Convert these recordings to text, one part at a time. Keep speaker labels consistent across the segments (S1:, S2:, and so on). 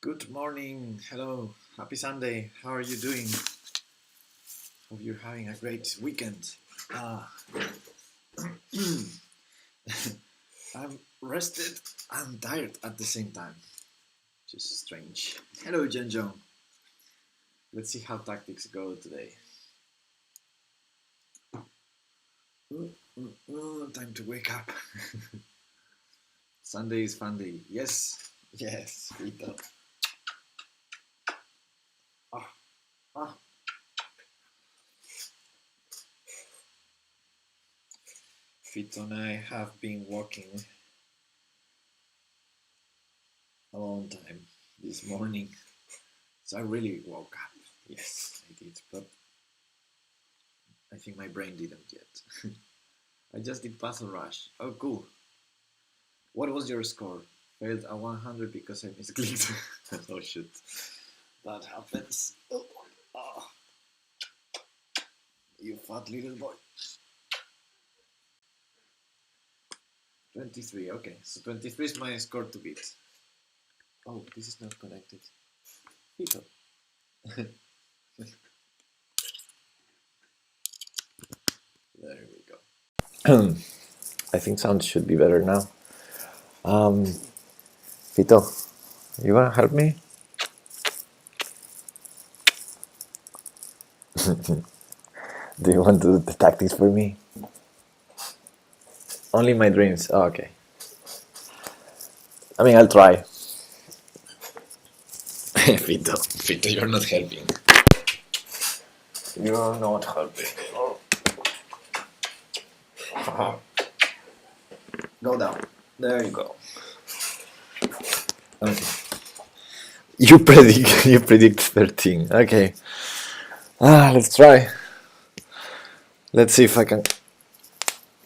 S1: Good morning. Hello. Happy Sunday. How are you doing? Hope you're having a great weekend. Uh, I'm rested and tired at the same time. Just strange. Hello, Jenjong. Let's see how tactics go today. Time to wake up. Sunday is fun day. Yes. Yes. Rita. Ah. Ah. Fito and I have been walking a long time this morning. So I really woke up. Yes, I did. But I think my brain didn't yet. I just did Puzzle Rush. Oh, cool. What was your score? Failed a 100 because I misclicked. Oh, shit. That happens. Oh, oh, you fat little boy. 23, okay. So 23 is my score to beat. Oh, this is not connected. Pico. There we go. I think sound should be better now. Vito, you wanna help me? Do you want to do the tactics for me? Only my dreams. Oh, okay. I mean, I'll try. Vito, you're not helping. You're not helping. Oh. Go down. There you go. Okay. You predict 13. Okay. Let's try. Let's see if I can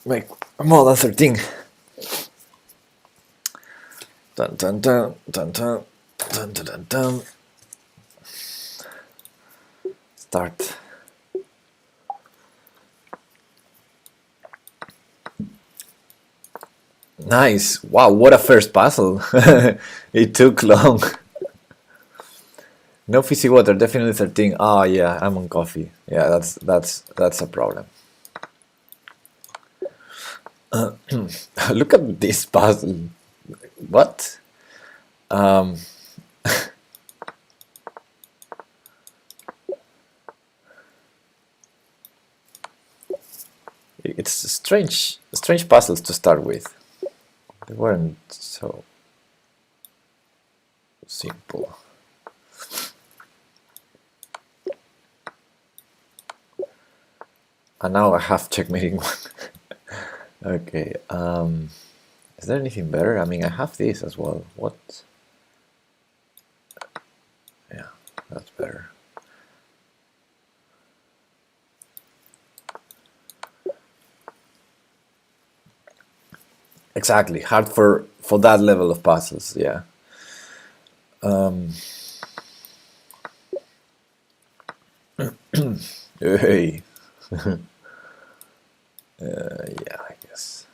S1: make more than 13. Dun dun dun dun dun dun dun dun dun. Start. Nice. Wow, what a first puzzle. It took long. No fizzy water, definitely 13. Oh yeah, I'm on coffee. Yeah, that's a problem. Look at this puzzle. What? It's strange puzzles to start with. They weren't so simple. And now I have checkmating one. Okay. Is there anything better? I mean, I have this as well. What? Yeah, that's better. Exactly, hard for that level of puzzles. Yeah. Hey. Yeah, I guess.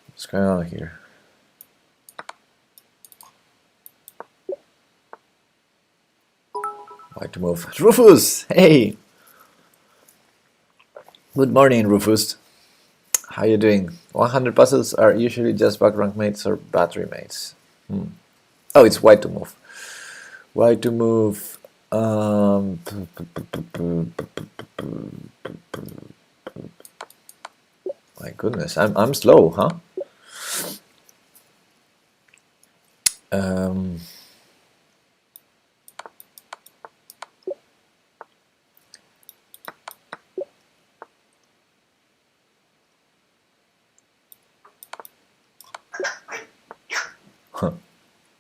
S1: What's going on here? Why to move? Rufus! Hey! Good morning, Rufus. How you doing? 100 puzzles are usually just back rank mates or battery mates. Oh, it's why to move. Why to move? My goodness, I'm slow, huh?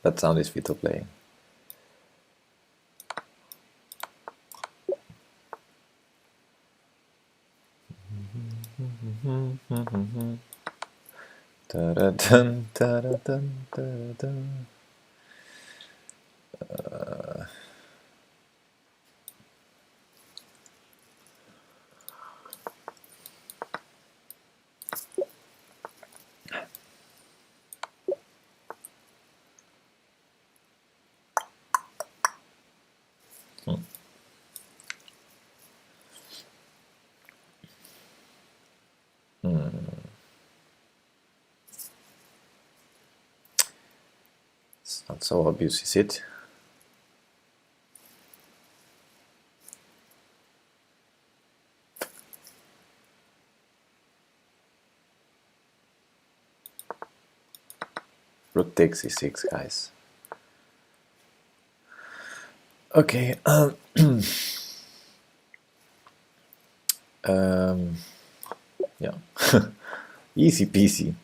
S1: That sound is Vito playing. Da-da-dun, da-da-dun, da-da-dun. It's not so obvious, is it? Rook takes e6, guys. Okay. Yeah. Easy peasy.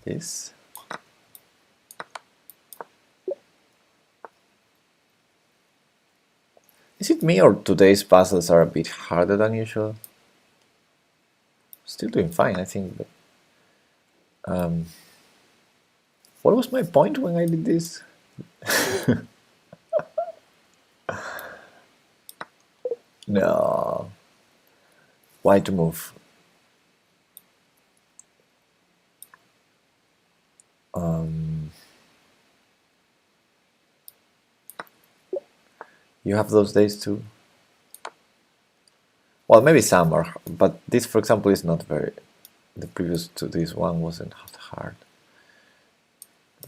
S1: This. Is it me or today's puzzles are a bit harder than usual? Still doing fine, I think. But what was my point when I did this? No. Why to move? You have those days too? Well, maybe some are, but this, for example, is not very. The previous to this one wasn't hard.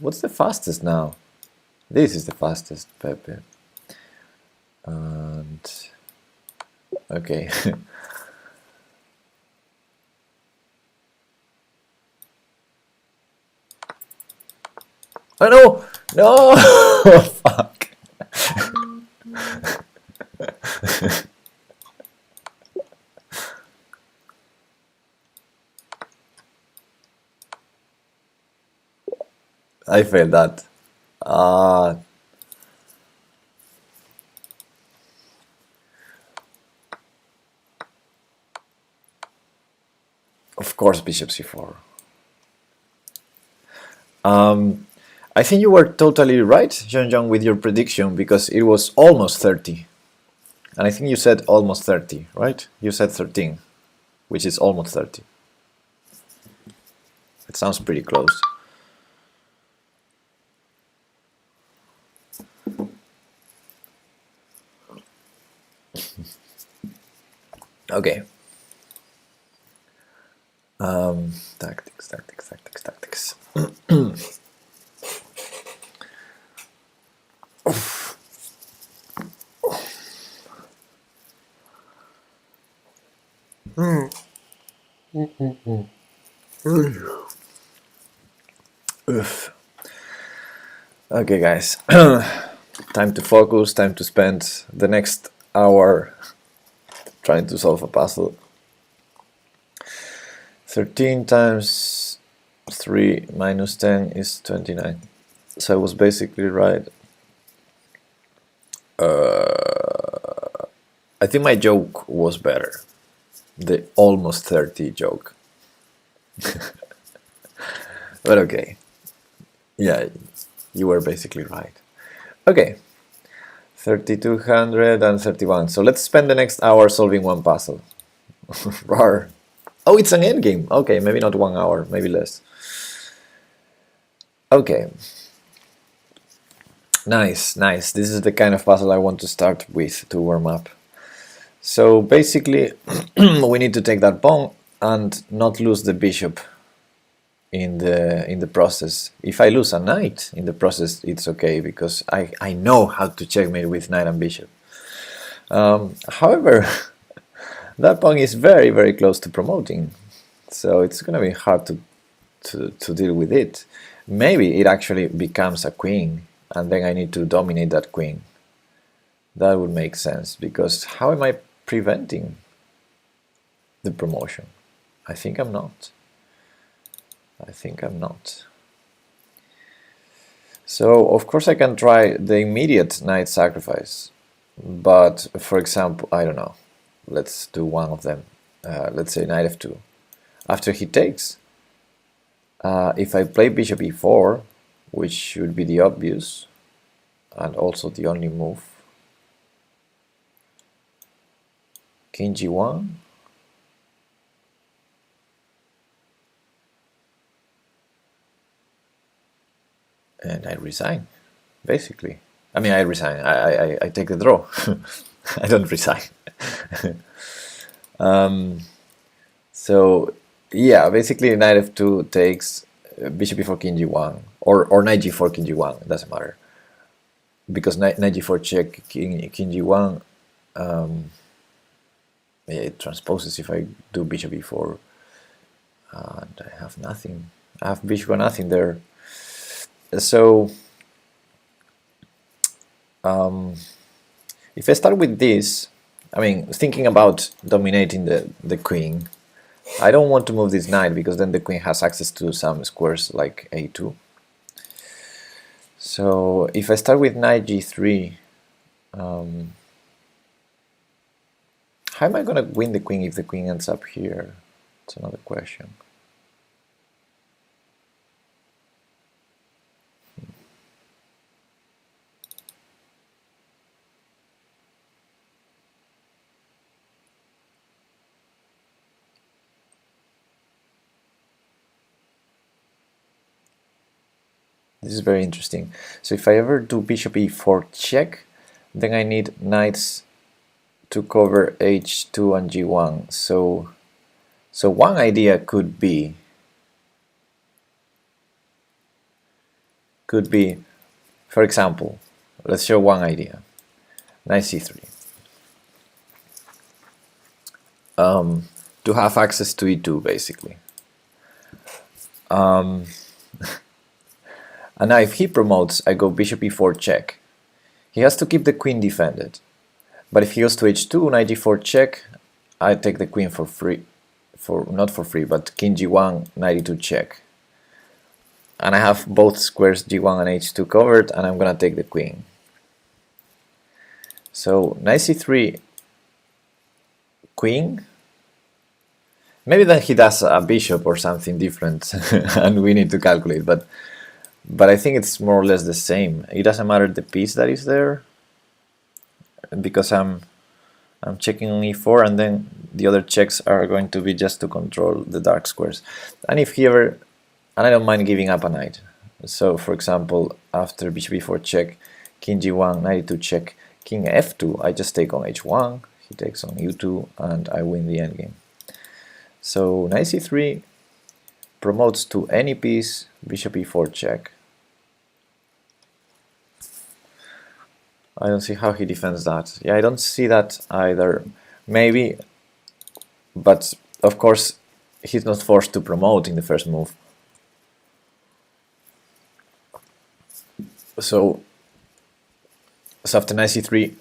S1: What's the fastest now? This is the fastest, Pepe. And okay. Oh no! No! Fuck. I failed that. Of course, bishop c4. I think you were totally right, Jean-Jean, with your prediction, because it was almost 30. And I think you said almost 30, right? You said 13, which is almost 30. It sounds pretty close. Okay. Tactics. Oof. Okay, guys. Time to focus, time to spend the next hour trying to solve a puzzle. 13 times 3 minus 10 is 29. So I was basically right. I think my joke was better. The almost 30 joke. But okay. Yeah, you were basically right. Okay. 3231. So let's spend the next hour solving one puzzle. Rar. Oh, it's an endgame. Okay, maybe not 1 hour, maybe less. Okay. Nice. This is the kind of puzzle I want to start with to warm up. So basically, we need to take that pawn and not lose the bishop in the process. If I lose a knight in the process, it's okay, because I know how to checkmate with knight and bishop. However, that pawn is very, very close to promoting, so it's gonna be hard to deal with it. Maybe it actually becomes a queen, and then I need to dominate that queen. That would make sense, because how am I preventing the promotion? I think I'm not. So, of course, I can try the immediate knight sacrifice, but, for example, I don't know. Let's do one of them. Let's say knight f2. After he takes, if I play bishop e4, which should be the obvious, and also the only move, king g1, and I resign, basically. I mean, I resign. I take the draw. I don't resign. So yeah, basically knight f2 takes bishop e4 king g1 or knight g4 king g1. It doesn't matter because knight g4 check king g1. Yeah, it transposes if I do bishop e4, and I have nothing. I have bishop or nothing there. So if I start with this, I mean, thinking about dominating the queen, I don't want to move this knight because then the queen has access to some squares like a2. So if I start with knight g3, how am I going to win the queen if the queen ends up here? That's another question. This is very interesting. So if I ever do bishop e4 check, then I need knights to cover h2 and g1. So one idea could be for example, let's show one idea. Knight c3. To have access to e2 basically. And now if he promotes, I go bishop e4 check. He has to keep the queen defended. But if he goes to h2, knight g4 check, I take the queen for free. Not for free, but king g1, knight e2 check. And I have both squares g1 and h2 covered, and I'm gonna take the queen. So knight c3, queen. Maybe then he does a bishop or something different, and we need to calculate. But I think it's more or less the same. It doesn't matter the piece that is there, because I'm checking on e4, and then the other checks are going to be just to control the dark squares. And if he ever, and I don't mind giving up a knight. So for example, after bishop e4 check, king g1, knight e2 check, king f2, I just take on h1, he takes on u2, and I win the endgame. So knight c3 promotes to any piece, bishop e4 check. I don't see how he defends that. Yeah, I don't see that either. Maybe, but of course he's not forced to promote in the first move. So after knight c3,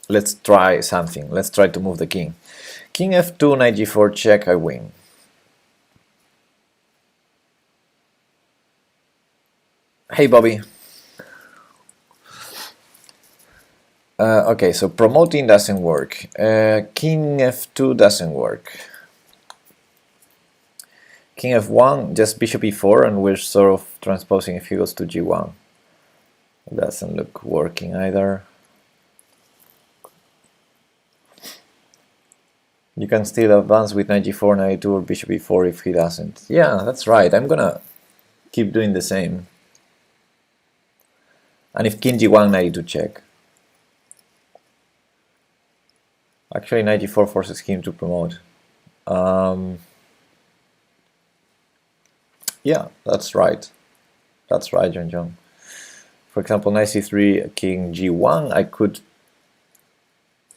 S1: let's try something. Let's try to move the king. King f2, knight g4 check, I win. Hey Bobby. Okay, so promoting doesn't work. King f2 doesn't work. King f1, just bishop e4, and we're sort of transposing if he goes to g1. It doesn't look working either. You can still advance with knight g4, knight e2, or bishop e4 if he doesn't. Yeah, that's right. I'm gonna keep doing the same. And if king g1, knight e2 check. Actually, knight g4 forces him to promote. Yeah, that's right. That's right, John. For example, knight c3, king g1,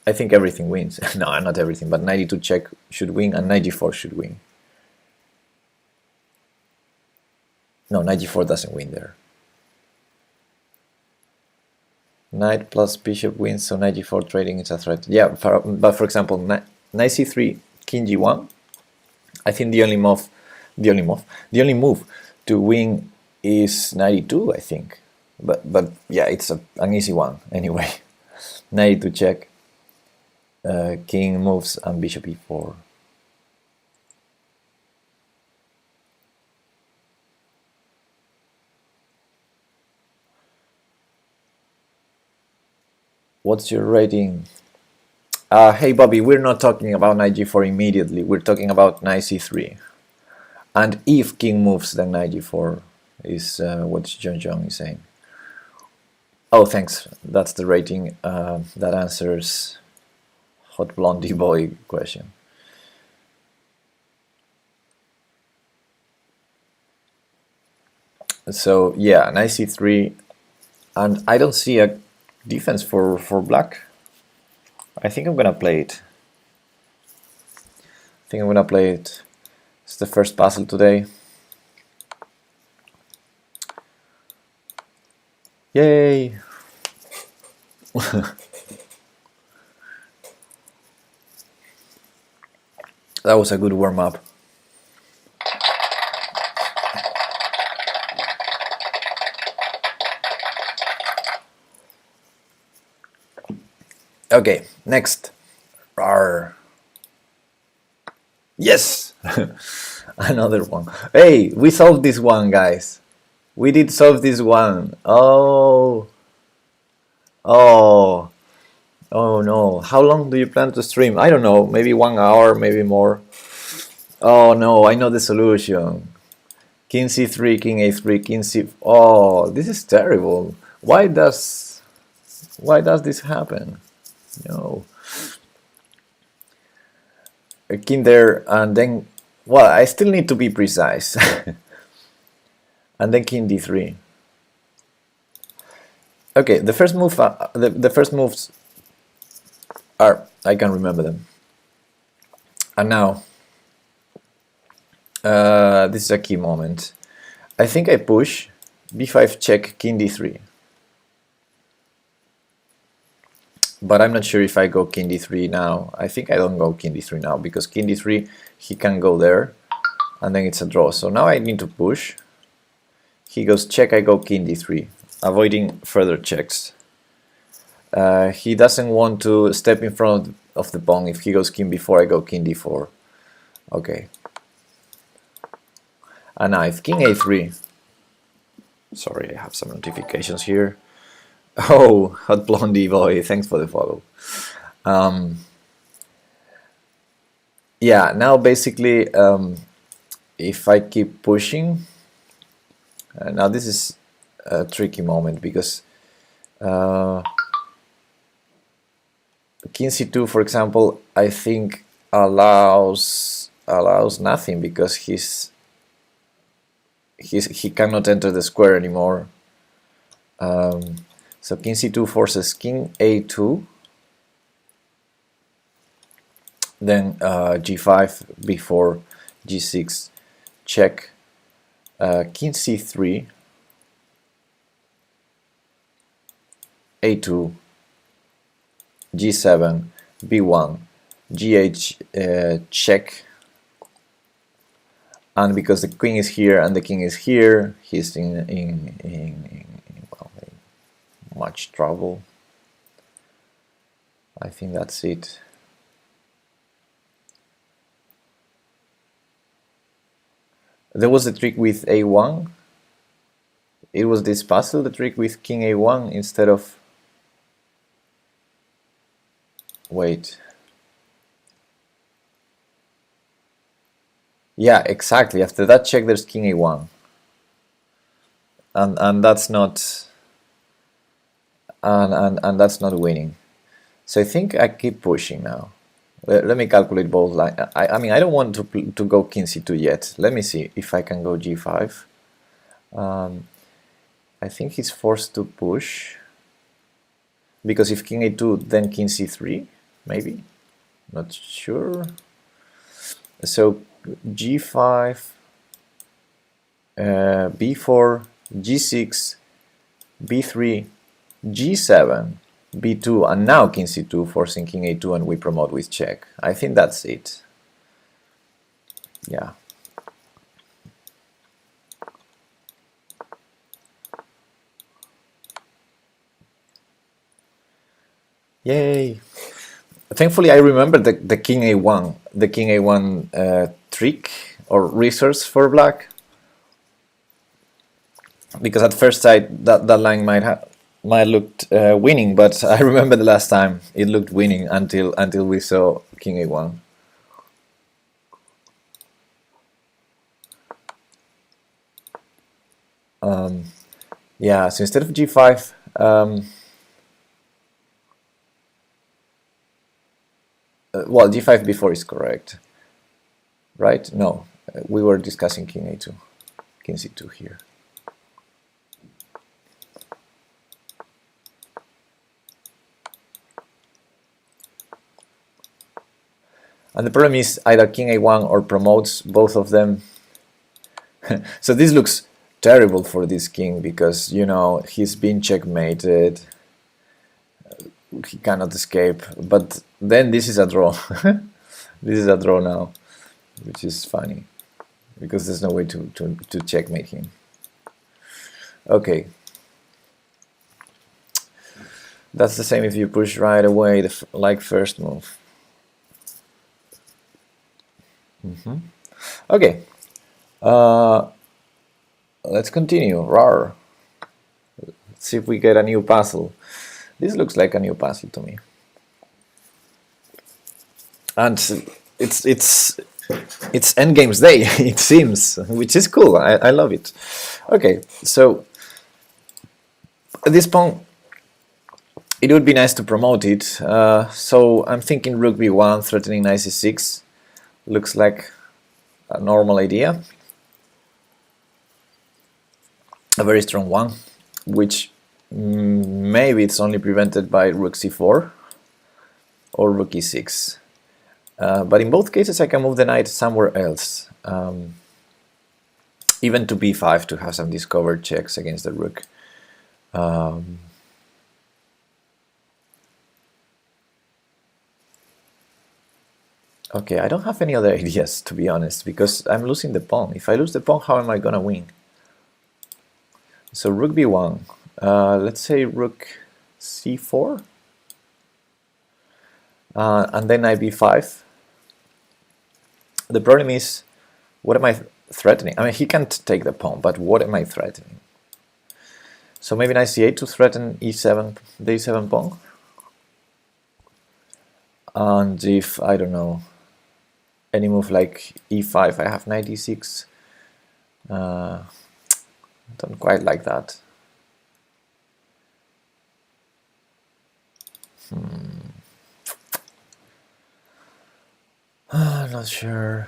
S1: I think everything wins. No, not everything, but knight e2 check should win, and knight g4 should win. No, knight g4 doesn't win there. Knight plus bishop wins, so knight g4 trading is a threat. Yeah, but for example, knight c3, king g1. I think the only move to win is knight e2. I think, but yeah, it's an easy one anyway. Knight e2 check, king moves, and bishop e4. What's your rating? Hey Bobby, we're not talking about knight g4 immediately. We're talking about knight c3. And if king moves, then knight g4 is what John is saying. Oh, thanks. That's the rating that answers Hot Blondie Boy question. So yeah, knight c3, and I don't see a defense for black. I think I'm gonna play it. I think I'm gonna play it. It's the first puzzle today. Yay! That was a good warm-up. Okay, next. Rawr. Yes! Another one. Hey, we solved this one, guys. We did solve this one. Oh. Oh. Oh no. How long do you plan to stream? I don't know. Maybe 1 hour, maybe more. Oh no, I know the solution. King c3, king a3, king c... Oh, this is terrible. Why does this happen? No. A king there, and then... Well, I still need to be precise. And then king d3. Okay, the first move, the first moves are... I can remember them. And now... this is a key moment. I think I push b5 check king d3, but I'm not sure if I go king d3 now. I think I don't go king d3 now, because king d3 he can go there and then it's a draw. So now I need to push. He goes check, I go king d3, avoiding further checks. He doesn't want to step in front of the pawn. If he goes king b4, I go king d4. Okay. And now if king a3, sorry, I have some notifications here. Oh, Hot Blondie Boy, thanks for the follow. Yeah, now basically, if I keep pushing, now this is a tricky moment, because king c2, for example, I think allows nothing, because he cannot enter the square anymore. So king c2 forces king a2, then g5, b4, g6, check, king c3, a2, g7, b1, gh, check. And because the queen is here and the king is here, he's in much trouble. I think that's it. There was a trick with a1. It was this puzzle, the trick with king a1 instead of... Wait. Yeah, exactly. After that check, there's king a1, and that's not and that's not winning. So I think I keep pushing now. Let me calculate both lines. I mean, I don't want to go king c2 yet. Let me see if I can go g5. I think he's forced to push, because if king a2, then king c3, maybe. Not sure. So g5, b4, g6, b3, g7, b2, and now king c2, forcing king a2, and we promote with check. I think that's it. Yeah. Yay! Thankfully, I remember the king a1 trick or resource for black, because at first sight that line might looked winning, but I remember the last time it looked winning until we saw king a1. Yeah, so instead of g5, Well, g5 before is correct, right? No, we were discussing king a2, king c2 here. And the problem is either king a1 or promotes both of them. So this looks terrible for this king because, you know, he's been checkmated. He cannot escape. But then this is a draw. This is a draw now, which is funny because there's no way to checkmate him. Okay. That's the same if you push right away, like first move. Okay. Let's continue. Rar. Let's see if we get a new puzzle. This looks like a new puzzle to me. And it's endgame's day, it seems, which is cool. I love it. Okay, so this pawn, it would be nice to promote it. So I'm thinking rook b1, threatening knight c6. Looks like a normal idea. A very strong one, which maybe it's only prevented by rook c4 or rook e6. But in both cases I can move the knight somewhere else, even to b5 to have some discovered checks against the rook. Okay, I don't have any other ideas, to be honest, because I'm losing the pawn. If I lose the pawn, how am I gonna win? So rook b1, let's say rook c4, and then knight b5. The problem is, what am I threatening? I mean, he can't take the pawn, but what am I threatening? So maybe knight c8 to threaten e7, the e7 pawn. And if, I don't know, any move like e5, I have knight e6. Don't quite like that. Not sure.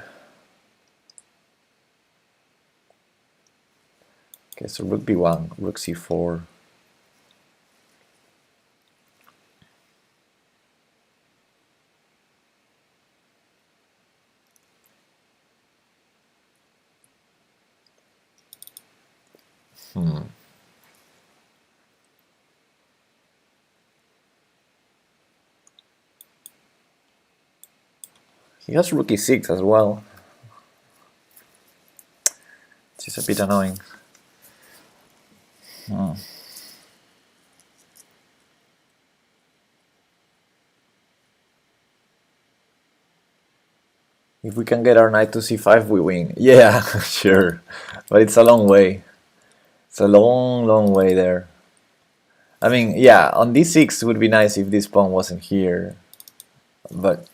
S1: Okay, so rook b1, rook c4. He has rook e6 as well, which is a bit annoying. If we can get our knight to c5, we win. Yeah, sure. But it's a long way. It's a long, long way there. I mean, yeah, on d6 would be nice if this pawn wasn't here. But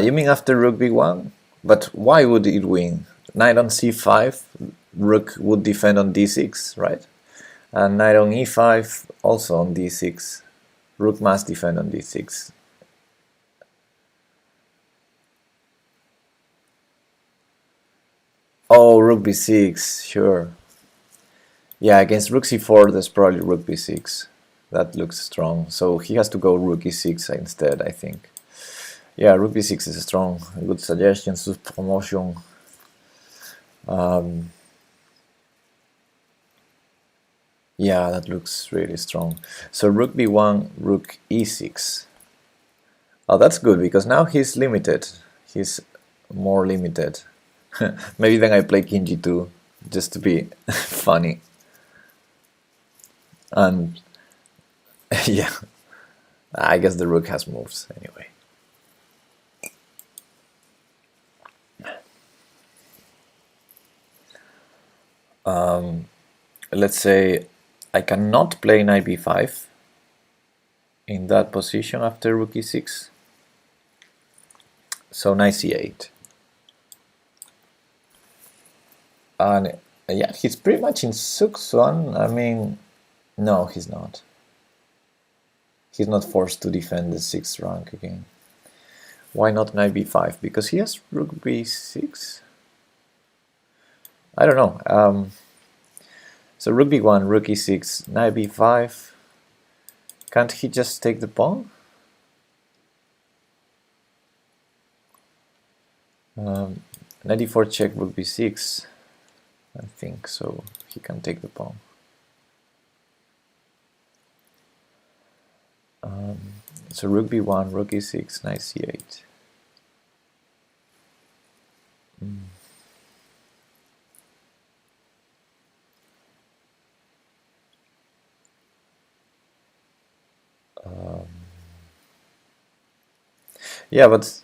S1: you mean after rook b1? But why would it win? Knight on c5, rook would defend on d6, right? And knight on e5, also on d6. Rook must defend on d6. Oh, rook b6, sure. Yeah, against rook c4, there's probably rook b6. That looks strong. So he has to go rook e6 instead, I think. Yeah, rook b6 is strong. A good suggestion to promotion. Yeah, that looks really strong. So rook b1, rook e6. Oh, that's good, because now he's limited. He's more limited. Maybe then I play king g2, just to be funny. And yeah, I guess the rook has moves anyway. Let's say I cannot play knight b5 in that position after rook e6. So knight c8. And yeah, he's pretty much in Suk1. I mean, no, he's not. He's not forced to defend the 6th rank again. Why not knight b5? Because he has rook b6? I don't know. So rook b1, rook e6, knight b5. Can't he just take the pawn? Knight d4 check, rook b6. I think so. He can take the pawn. So rook b1, rook e6, knight c8. Yeah, but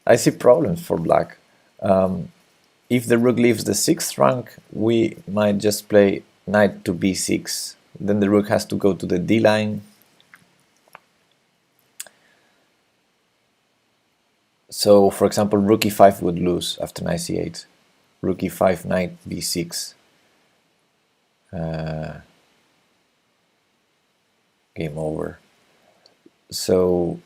S1: I see problems for black. If the rook leaves the 6th rank, we might just play knight to b6. Then the rook has to go to the d line. So, for example, rook e5 would lose after knight c8. Rook e5, knight b6. Game over. So,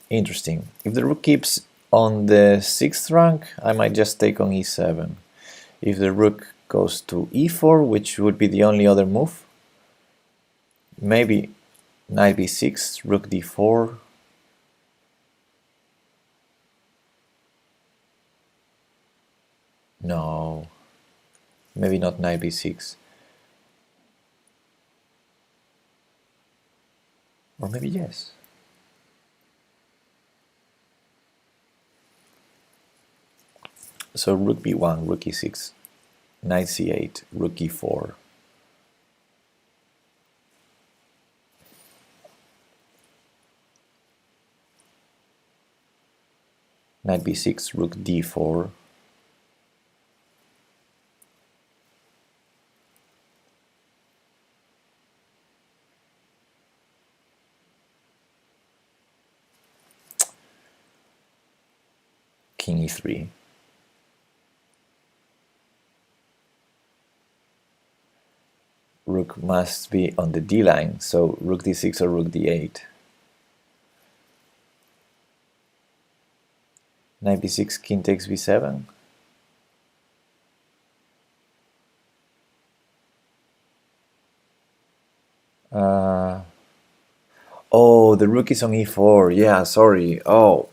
S1: interesting. If the rook keeps on the 6th rank, I might just take on e7. If the rook goes to e4, which would be the only other move, maybe knight b6, rook d4. No, maybe not knight b6. Or maybe yes. So rook b1, rook e6, knight c8, rook e4. Knight b6, rook d4. King e3. Rook must be on the d line, so rook d6 or rook d8. Knight b6, king takes b7. Oh, the rook is on e4. Yeah, sorry. Oh,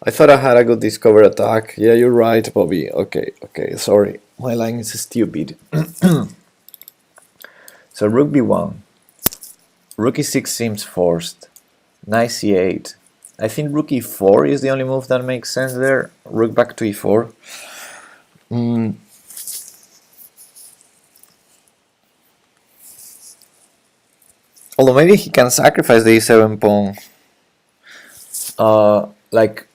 S1: I thought I had a good discover attack. Yeah, you're right, Bobby. Okay, sorry. My line is stupid. So rook b1. Rook e6 seems forced. Knight c8. I think rook e4 is the only move that makes sense there. Rook back to e4. Although maybe he can sacrifice the e7 pawn. Like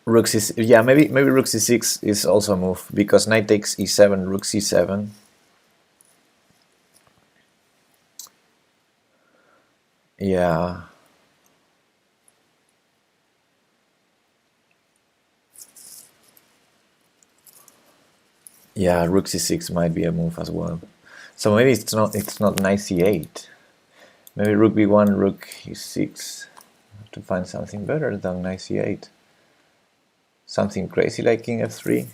S1: rook c6. Yeah, maybe rook c6 is also a move because knight takes e7, rook c7. Yeah. Yeah, rook c6 might be a move as well. So maybe it's not knight c8. Maybe rook b1, rook e6. Have to find something better than knight c8. Something crazy like king f3.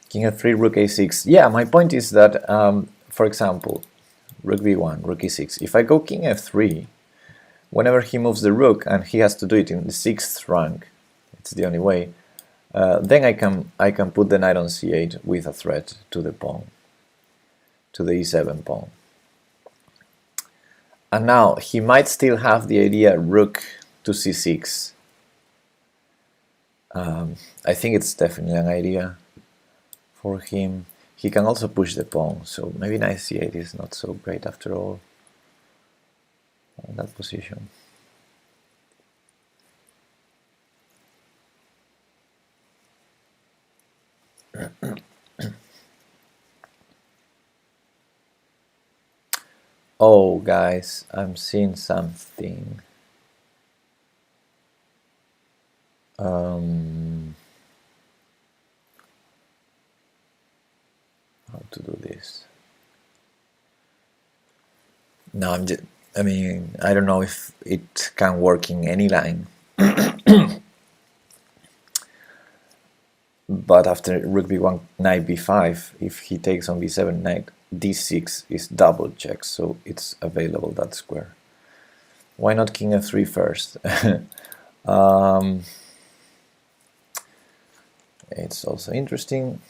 S1: King f3, rook a6. Yeah, my point is that, for example, rook b1, rook e6. If I go king f3, whenever he moves the rook, and he has to do it in the 6th rank, it's the only way, then I can put the knight on c8 with a threat to the pawn, to the e7 pawn. And now he might still have the idea rook to c6. I think it's definitely an idea for him. He can also push the pawn, so maybe knight c8 is not so great after all in that position. Oh, guys, I'm seeing something. How to do this? No, I mean, I don't know if it can work in any line. But after rook b1, knight b5, if he takes on b7, knight d6 is double check, so it's available, that square. Why not king f3 first? It's also interesting.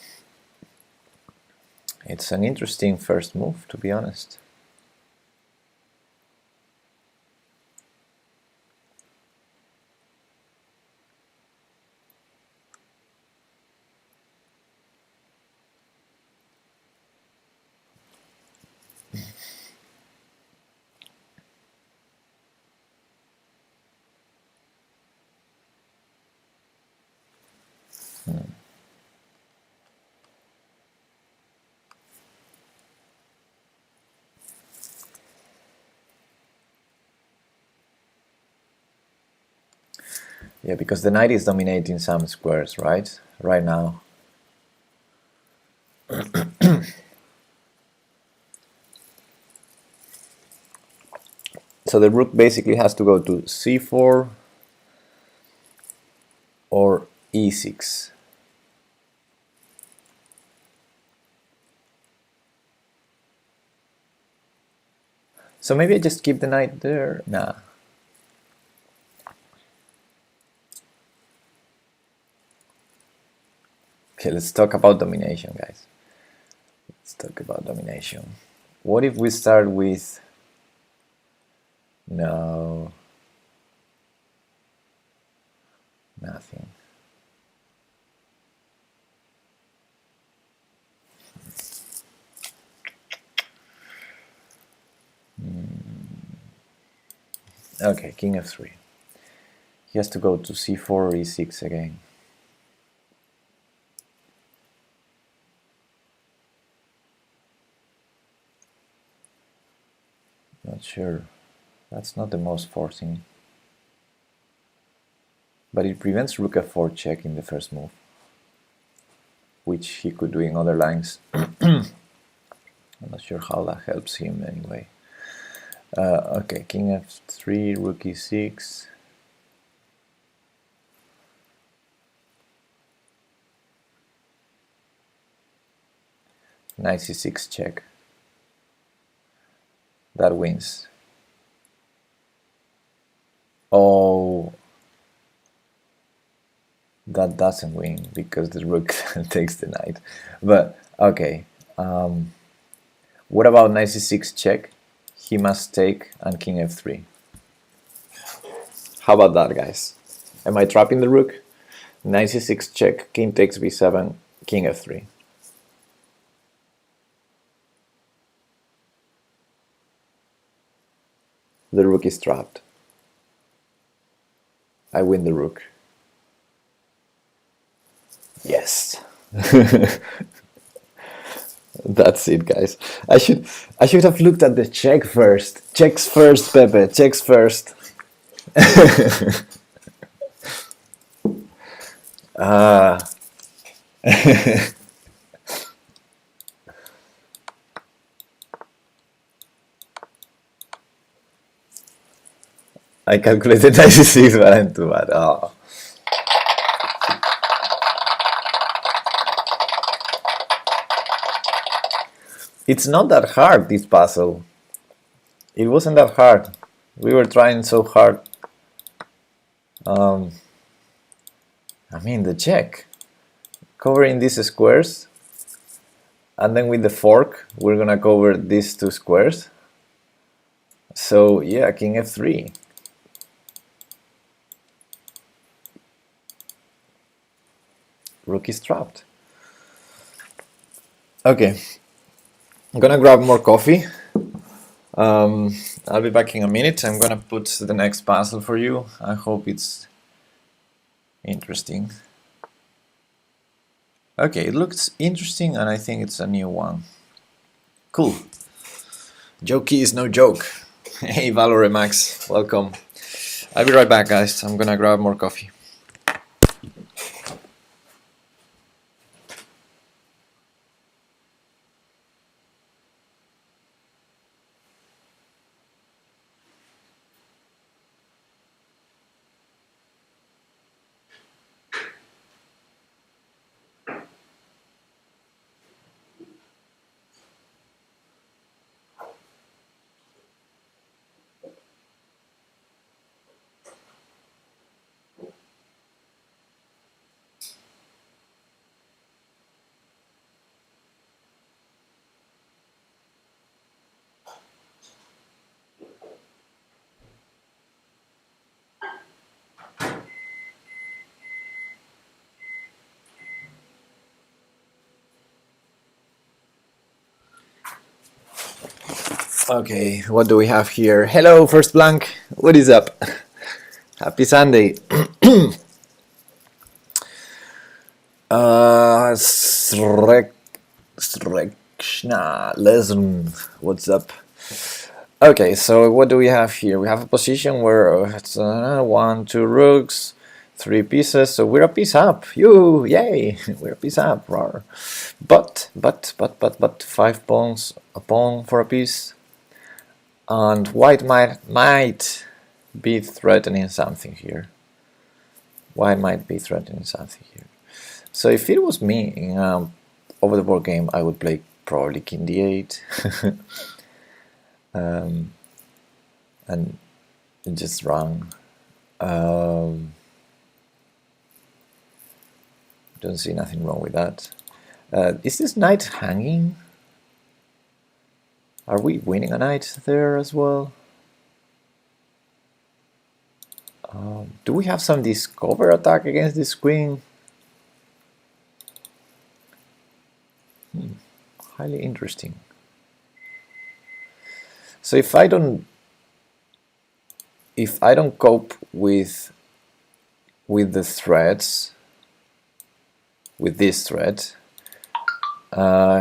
S1: It's an interesting first move, to be honest. Yeah, because the knight is dominating some squares, right? Right now. So the rook basically has to go to c4 or e6. So maybe I just keep the knight there. Nah. Okay, let's talk about domination, guys. Let's talk about domination. What if we start with... No. Nothing. Okay, king f3. He has to go to c4 or e6 again. Not sure. That's not the most forcing. But it prevents rook f4 check in the first move, which he could do in other lines. I'm not sure how that helps him anyway. Okay, king f3, rook e6. Knight c6 check. That wins. Oh, that doesn't win because the rook takes the knight. But okay, what about knight c6 check? He must take and king f3. How about that, guys? Am I trapping the rook? Knight c6 check, king takes b7, king f3. The rook is trapped. I win the rook. Yes. That's it, guys. I should have looked at the check first. Checks first, Pepe. Checks first. I calculated 96, but I'm too bad. Oh. It's not that hard, this puzzle. It wasn't that hard. We were trying so hard. I mean, the check. Covering these squares. And then with the fork, we're gonna cover these two squares. So yeah, king f3. Rook is trapped. Okay, I'm gonna grab more coffee. I'll be back in a minute. I'm gonna put the next puzzle for you. I hope it's interesting. Okay, it looks interesting and I think it's a new one. Cool. Jokey is no joke. Hey Valore Max, welcome. I'll be right back, guys. I'm gonna grab more coffee. Okay, what do we have here? Hello, First Blank. What is up? Happy Sunday. Srekshna Lesn. What's up? Okay, so what do we have here? We have a position where it's 1, 2 rooks, 3 pieces, so we're a piece up. Yay! We're a piece up. Rawr. But 5 pawns, a pawn for a piece, and white might be threatening something here. White might be threatening something here. So if it was me in over the board game, I would play probably king d8 and just run. Don't see nothing wrong with that. Is this knight hanging? Are we winning a knight there as well? Do we have some discover attack against this queen? Highly interesting. So if I don't cope with the threats, with this threat,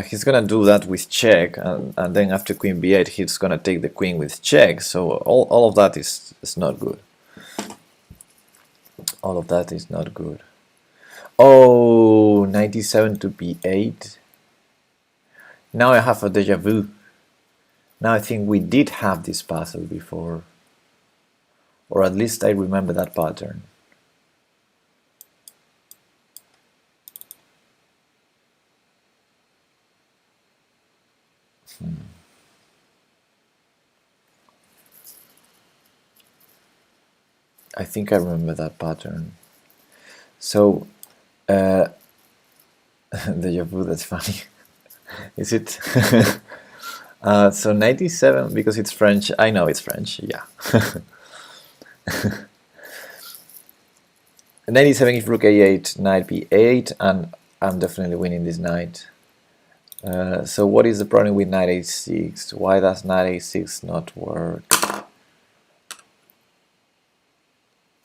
S1: he's gonna do that with check, and then after queen b8 he's gonna take the queen with check, so all of that is not good. All of that is not good. Oh, 97 to b8. Now I have a deja vu. Now I think we did have this puzzle before, or at least I remember that pattern. I think I remember that pattern. So, deja vu, that's funny. Is it? So 97, because it's French. I know it's French, yeah. 97 if rook a8, knight b8, and I'm definitely winning this knight. So what is the problem with knight a6? Why does knight a6 not work?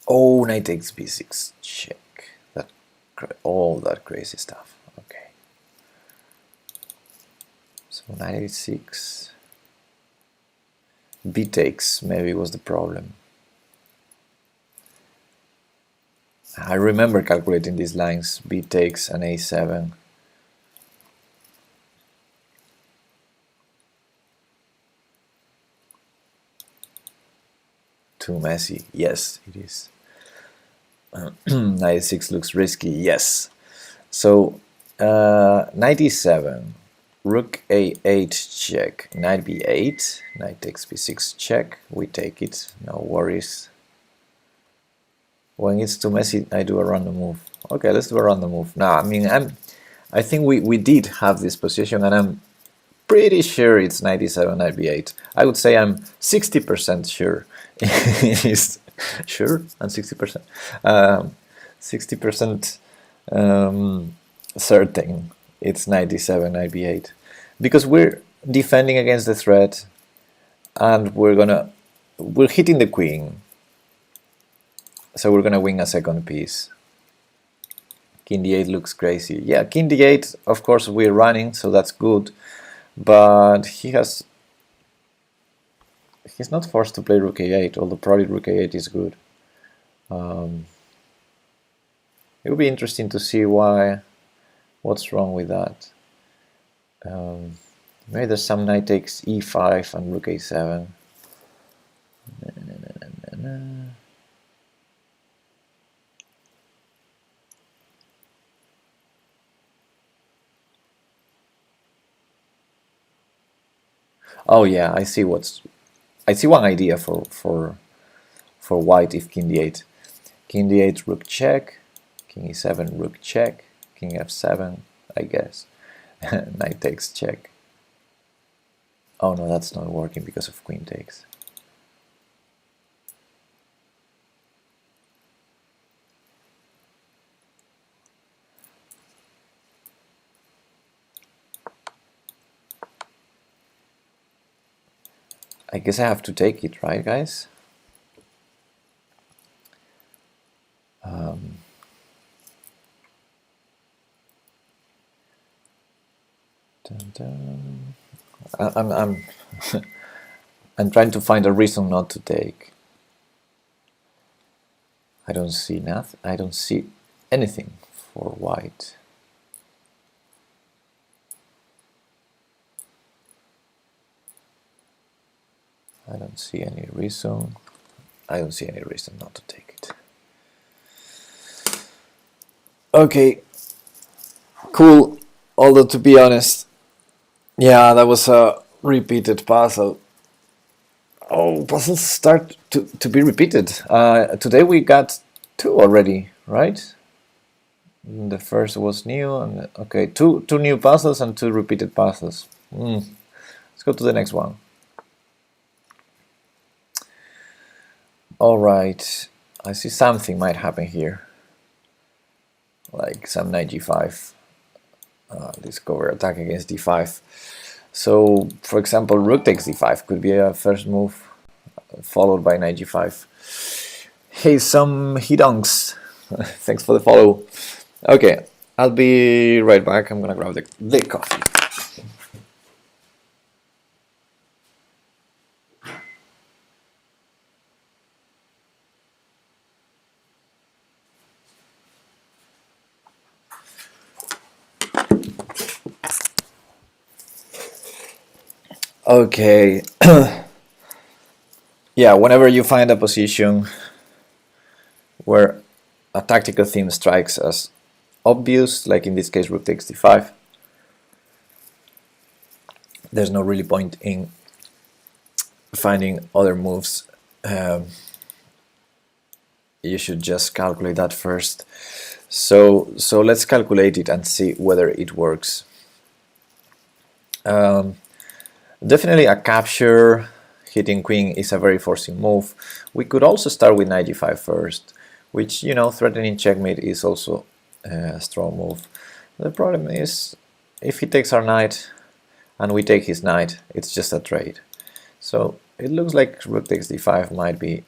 S1: Oh, knight takes b6, check. All that crazy stuff. Okay. So knight a6. B takes maybe was the problem. I remember calculating these lines, b takes and a7. Too messy. Yes, it is. Knight 6 looks risky. Yes. So 97. rook a8 check, knight b8, knight takes b6 check, we take it, no worries. When it's too messy, I do a random move. Okay, let's do a random move. Now, I mean, I think we did have this position, and I'm pretty sure it's knight e7, knight b8. I would say I'm 60% sure. It's sure and 60%. 60% certain it's knight e7, knight b8, because we're defending against the threat, and we're hitting the queen, so we're gonna win a second piece. King d8 looks crazy. Yeah, king d8, of course we're running, so that's good, but he's not forced to play rook a8, although probably rook a8 is good. It would be interesting to see what's wrong with that. Maybe there's some knight takes e5 and rook a7. Oh yeah, I see one idea for white if king d8. King d8 rook check, king e7 rook check, king f7, I guess. Knight takes check. Oh no, that's not working because of queen takes. I guess I have to take it, right, guys? I'm I'm trying to find a reason not to take. I don't see nothing. I don't see anything for white. I don't see any reason. I don't see any reason not to take it. Okay, cool. Although to be honest, yeah, that was a repeated puzzle. Oh, puzzles start to be repeated. Today we got 2 already, right? The first was new, and okay, two new puzzles and 2 repeated puzzles. Let's go to the next one. All right, I see something might happen here, like some knight g5. Discover attack against d5. So, for example, rook takes d5 could be a first move, followed by knight g5. Hey, some hedonks. Thanks for the follow. Okay, I'll be right back. I'm gonna grab the coffee. Okay. Yeah, whenever you find a position where a tactical theme strikes as obvious, like in this case rook takes d5, there's no really point in finding other moves. You should just calculate that first. So let's calculate it and see whether it works. Definitely a capture hitting queen is a very forcing move. We could also start with knight g5 first, which, you know, threatening checkmate is also a strong move. The problem is, if he takes our knight and we take his knight, it's just a trade. So it looks like rook takes d5 might be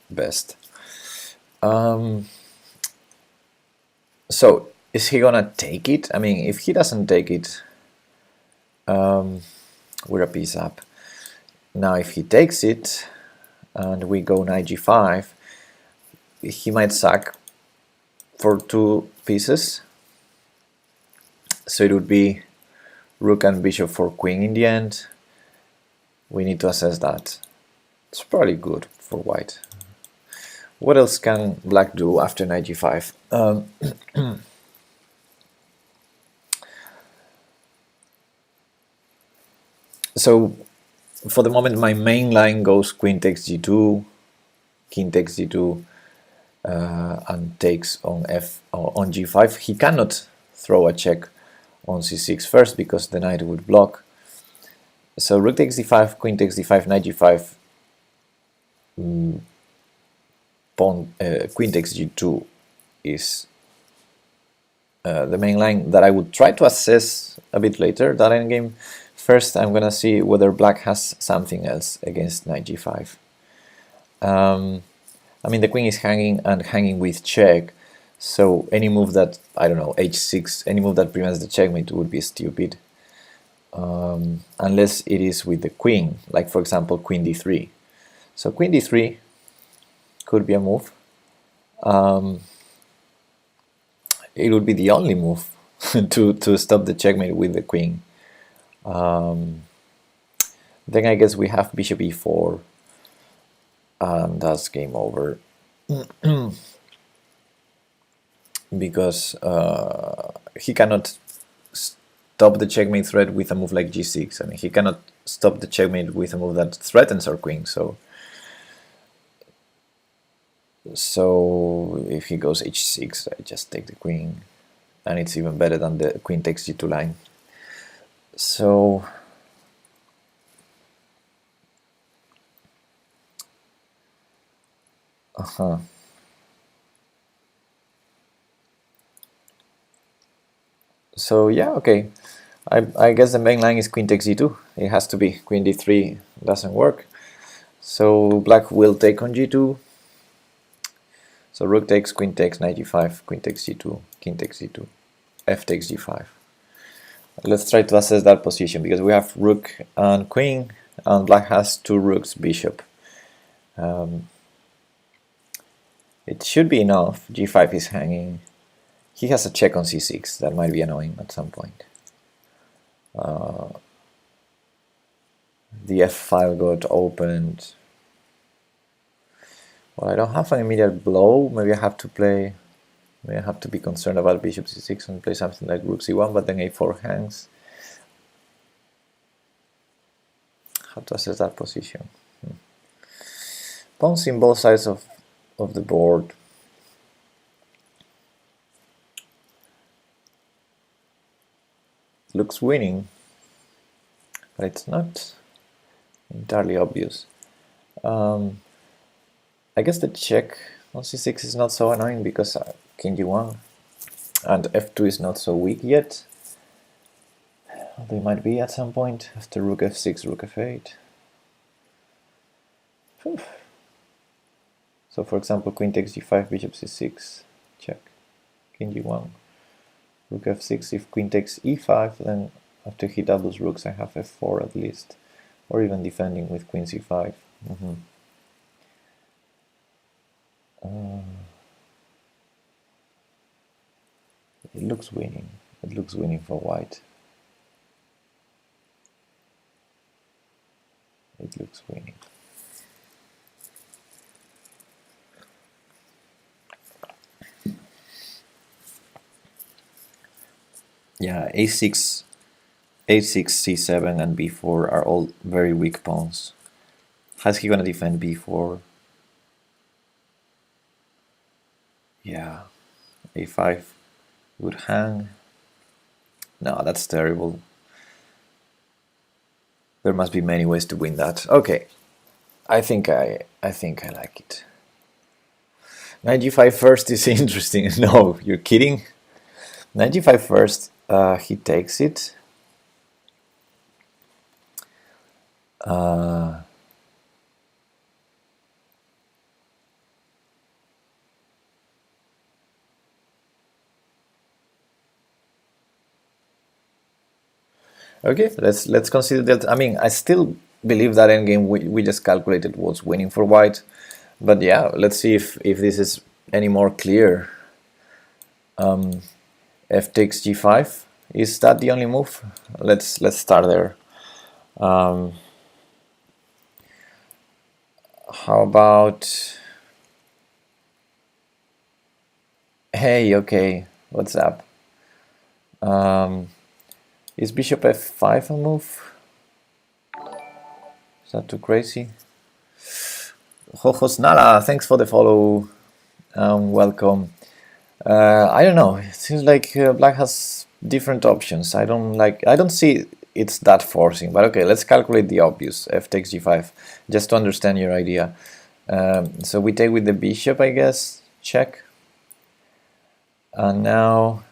S1: best. So is he gonna take it? I mean, if he doesn't take it, we're a piece up. Now if he takes it and we go knight g5, he might sack for 2 pieces. So it would be rook and bishop for queen in the end. We need to assess that. It's probably good for white. What else can black do after knight g5? 。 . 。 . 。 . . . . . . . . . . . . . . . . . . . . . . . . . . . . . . . . . . . . . . . . . . . . . . . . . . . . So for the moment, my main line goes queen takes g2, king takes g2, and takes on f or on g5. He cannot throw a check on c6 first because the knight would block. So rook takes d5, queen takes d5, knight g5, queen takes g2 is the main line that I would try to assess a bit later, that endgame. First, I'm gonna see whether black has something else against knight g5. I mean, the queen is hanging and hanging with check, so any move that, I don't know, h6, any move that prevents the checkmate would be stupid. Unless it is with the queen, like for example queen d3. So queen d3 could be a move. It would be the only move to stop the checkmate with the queen. Then I guess we have bishop e4, and that's game over. Because he cannot stop the checkmate threat with a move like g6. I mean, he cannot stop the checkmate with a move that threatens our queen. So if he goes h6, I just take the queen, and it's even better than the queen takes g2 line. So so yeah, okay. I guess the main line is queen takes g2. It has to be. Queen d3 doesn't work. So black will take on g2. So rook takes, queen takes, knight g5, queen takes g2, king takes g2, f takes g5. Let's try to assess that position, because we have rook and queen, and black has two rooks, bishop. It should be enough. g5 is hanging. He has a check on c6. That might be annoying at some point. The f file got opened. Well, I don't have an immediate blow. Maybe I have to play. Maybe I have to be concerned about bishop c6 and play something like rook c1, but then a4 hangs. How to assess that position? Pawns in both sides of the board. Looks winning, but it's not entirely obvious. I guess the check on c6 is not so annoying because king g1 and f2 is not so weak yet. They might be at some point after rook f6, rook f8. Whew. So for example, queen takes g5, bishop c6, check, king g1, rook f6. If queen takes e5, then after he doubles rooks, I have f4 at least, or even defending with queen c5. It looks winning. It looks winning for white. It looks winning. Yeah, a6, c7, and b4 are all very weak pawns. How's he gonna defend b4? Yeah, a5 would hang. No, that's terrible. There must be many ways to win that. Okay, I think I like it. Knight g5 first is interesting. No, you're kidding. Knight g5 first. He takes it. Okay, let's consider that. I mean, I still believe that endgame we just calculated was winning for white, but yeah, let's see if this is any more clear. F takes g5. Is that the only move? Let's start there. How about? Hey, okay, what's up? Is bishop f5 a move? that too crazy? Jojos Nala, thanks for the follow. Welcome. I don't know. It seems like black has different options. I don't see it's that forcing. But okay, let's calculate the obvious. F takes g5, just to understand your idea. So we take with the bishop, I guess. Check. And now.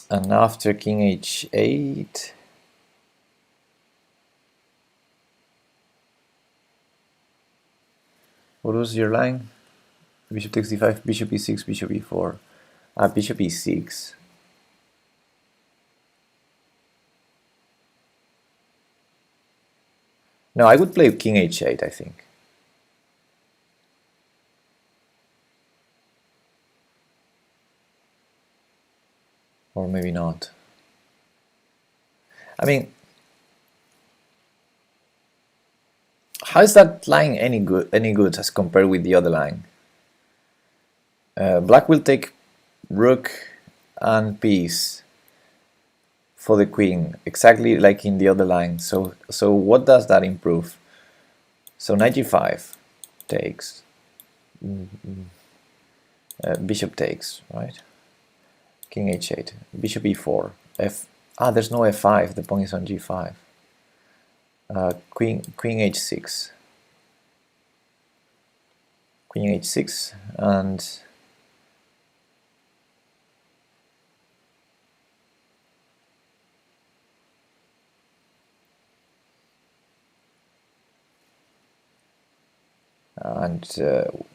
S1: And after king h8. What was your line? Bishop takes d5, bishop e6, bishop e4. Ah, bishop e6. No, I would play king h8, I think. Or maybe not. I mean, how is that line any good as compared with the other line? Black will take rook and piece for the queen, exactly like in the other line. So what does that improve? So knight g5 takes, bishop takes, right? King h8, bishop e4, there's no f5, the pawn is on g5. Queen h6, queen h6, and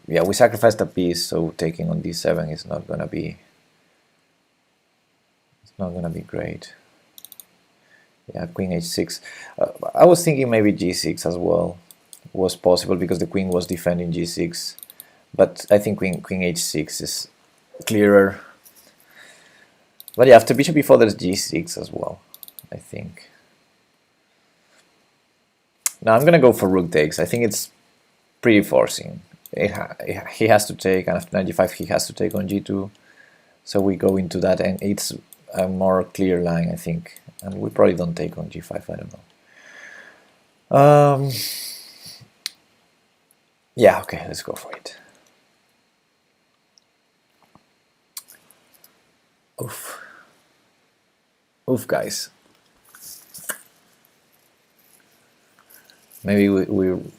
S1: yeah, we sacrificed a piece, so taking on d7 is not gonna be great. Yeah, queen h6. I was thinking maybe g6 as well was possible because the queen was defending g6, but I think queen h6 is clearer. But yeah, after bishop e4 there's g6 as well, I think. Now I'm gonna go for rook takes. I think it's pretty forcing. He has to take, and after knight g5 he has to take on g2. So we go into that, and it's a more clear line, I think. And we probably don't take on g5, I don't know. Yeah, okay, let's go for it. Oof. Oof, guys. Maybe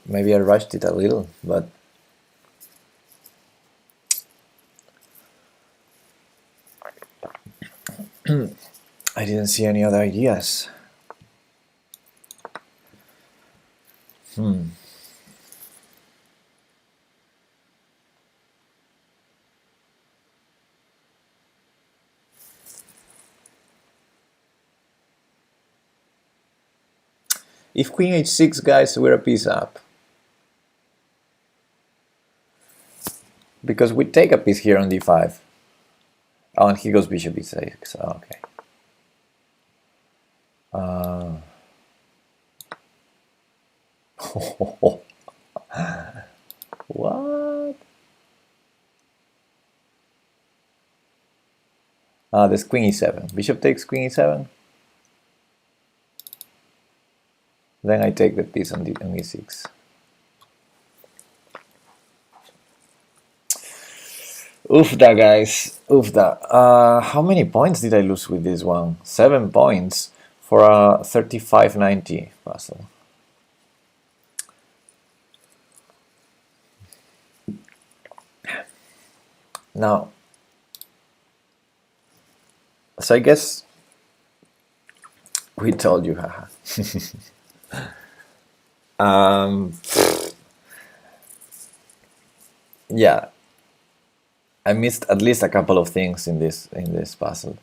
S1: maybe I rushed it a little, but I didn't see any other ideas. If queen h6, guys, we're a piece up. Because we take a piece here on d5. Oh, and he goes bishop e6. Oh, okay. What? There's queen e7. Bishop takes queen e7. Then I take the piece on e6. Oofda, guys. Oofda. How many points did I lose with this one? 7 points for a 35-90 puzzle. Now, so I guess we told you, haha. Yeah, I missed at least a couple of things in this puzzle,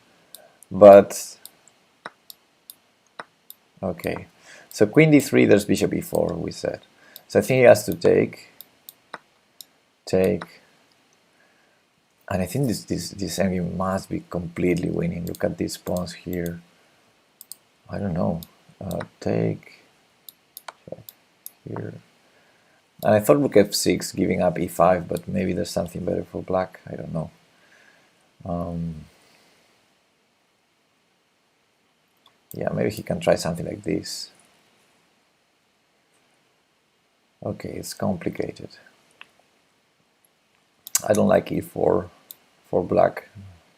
S1: but okay. So queen d3, there's bishop e4. We said. So I think he has to take, and I think this enemy must be completely winning. Look at these pawns here. I don't know. Take, check here. And I thought rook f6, giving up e5, but maybe there's something better for black. I don't know. Yeah, maybe he can try something like this. Okay, it's complicated. I don't like e4 for black,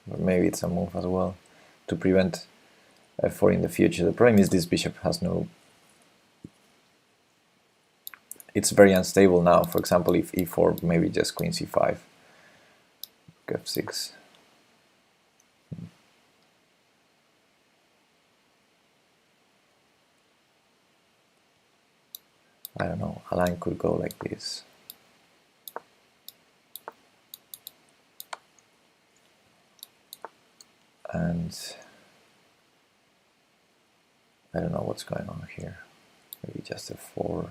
S1: but maybe it's a move as well to prevent f4 in the future. The problem is this bishop has no... It's very unstable now. For example, if e4, maybe just queen c5, f6. I don't know, a line could go like this. And I don't know what's going on here. Maybe just a 4.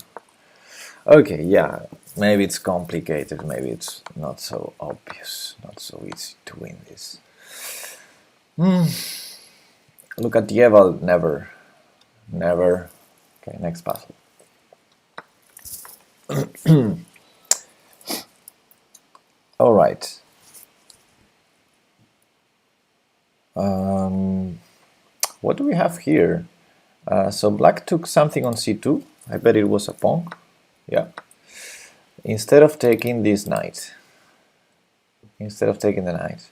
S1: Okay, yeah, maybe it's complicated, maybe it's not so obvious, not so easy to win this. Look at Dieval, never. Okay, next puzzle. All right. What do we have here? So black took something on c2. I bet it was a pawn. Yeah. Instead of taking this knight. Instead of taking the knight.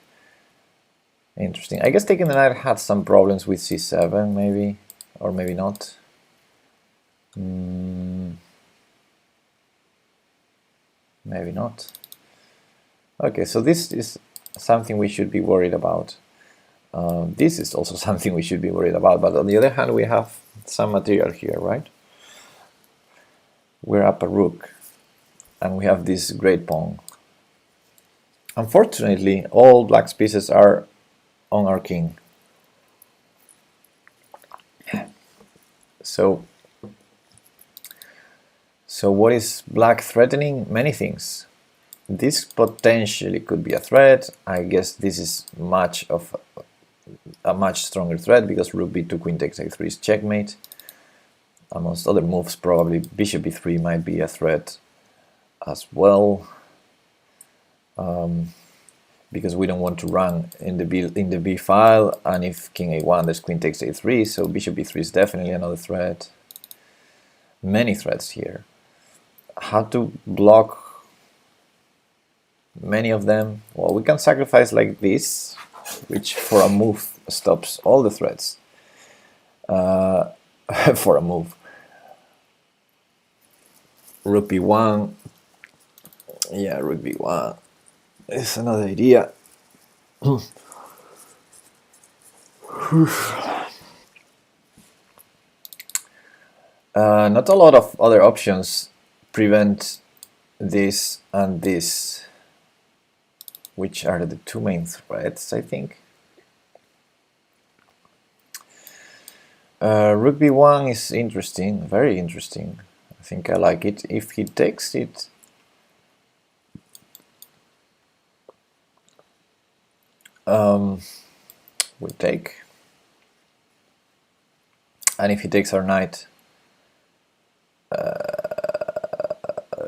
S1: Interesting. I guess taking the knight had some problems with c7, maybe. Or maybe not. Maybe not. Okay, so this is something we should be worried about. This is also something we should be worried about, but on the other hand, we have some material here, right? We're up a rook, and we have this great pawn. Unfortunately, all black's pieces are on our king. So what is black threatening? Many things. This potentially could be a threat. I guess this is a much stronger threat because rook b2, queen takes a3 is checkmate. Amongst other moves, probably bishop b3 might be a threat as well, because we don't want to run in the b file, and if king a1, there's queen takes a3, so bishop b3 is definitely another threat. Many threats here. How to block many of them? Well, we can sacrifice like this, which for a move stops all the threats. For a move. Rook b1. Yeah, rook b1 is another idea. Not a lot of other options prevent this and this, which are the two main threats, I think. Rook b1 is interesting, very interesting. I think I like it. If he takes it, we take. And if he takes our knight,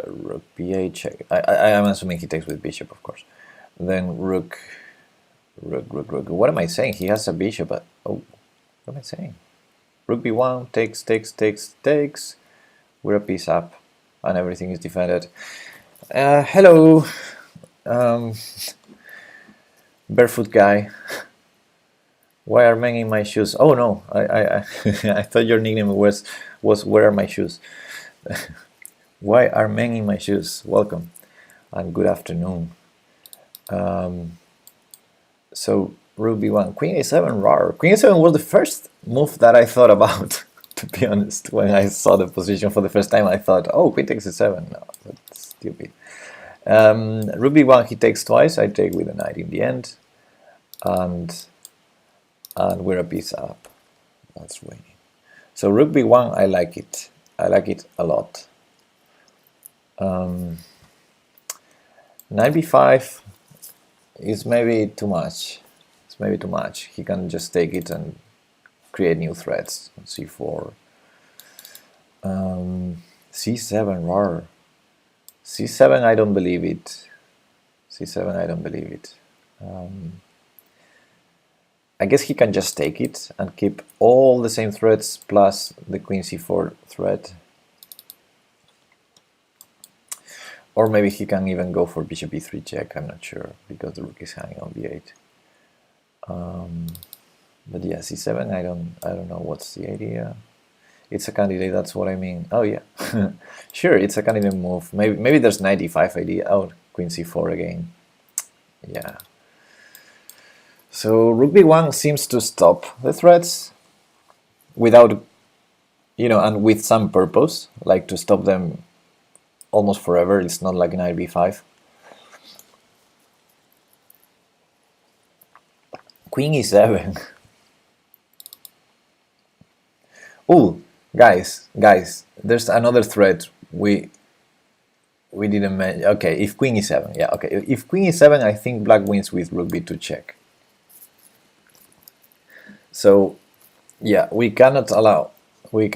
S1: rook b8 check. I am assuming he takes with bishop, of course. Then rook. What am I saying? He has a bishop, but oh, what am I saying? Rook b1 takes. We're a piece up, and everything is defended. Hello, barefoot guy. Why are men in my shoes? Oh no, I I thought your nickname was where are my shoes? Why are men in my shoes? Welcome and good afternoon. So rook b1, queen a7 rar. Queen a7 was the first move that I thought about. To be honest, when I saw the position for the first time, I thought, oh, queen takes a7. No, that's stupid. Rook b1, he takes twice. I take with a knight in the end, and we're a piece up. That's winning. So rook b1, I like it. I like it a lot. Knight b5 is maybe too much. It's maybe too much. He can just take it and create new threats. c4. c7 rar. c7, I don't believe it. c7, I don't believe it. I guess he can just take it and keep all the same threats plus the queen c4 threat. Or maybe he can even go for bishop e3 check, I'm not sure, because the rook is hanging on b8. But yeah, c7, I don't know what's the idea. It's a candidate, that's what I mean. Oh yeah, sure, it's a candidate move. Maybe there's knight e5 idea. Oh, queen c4 again. Yeah. So rook b1 seems to stop the threats without, and with some purpose, like to stop them almost forever. It's not like knight b5. Queen e7. Oh, guys, there's another threat we didn't mention. Okay, if queen e7, yeah, okay. If queen e7, I think black wins with rook b2 check. So, yeah, we cannot allow. I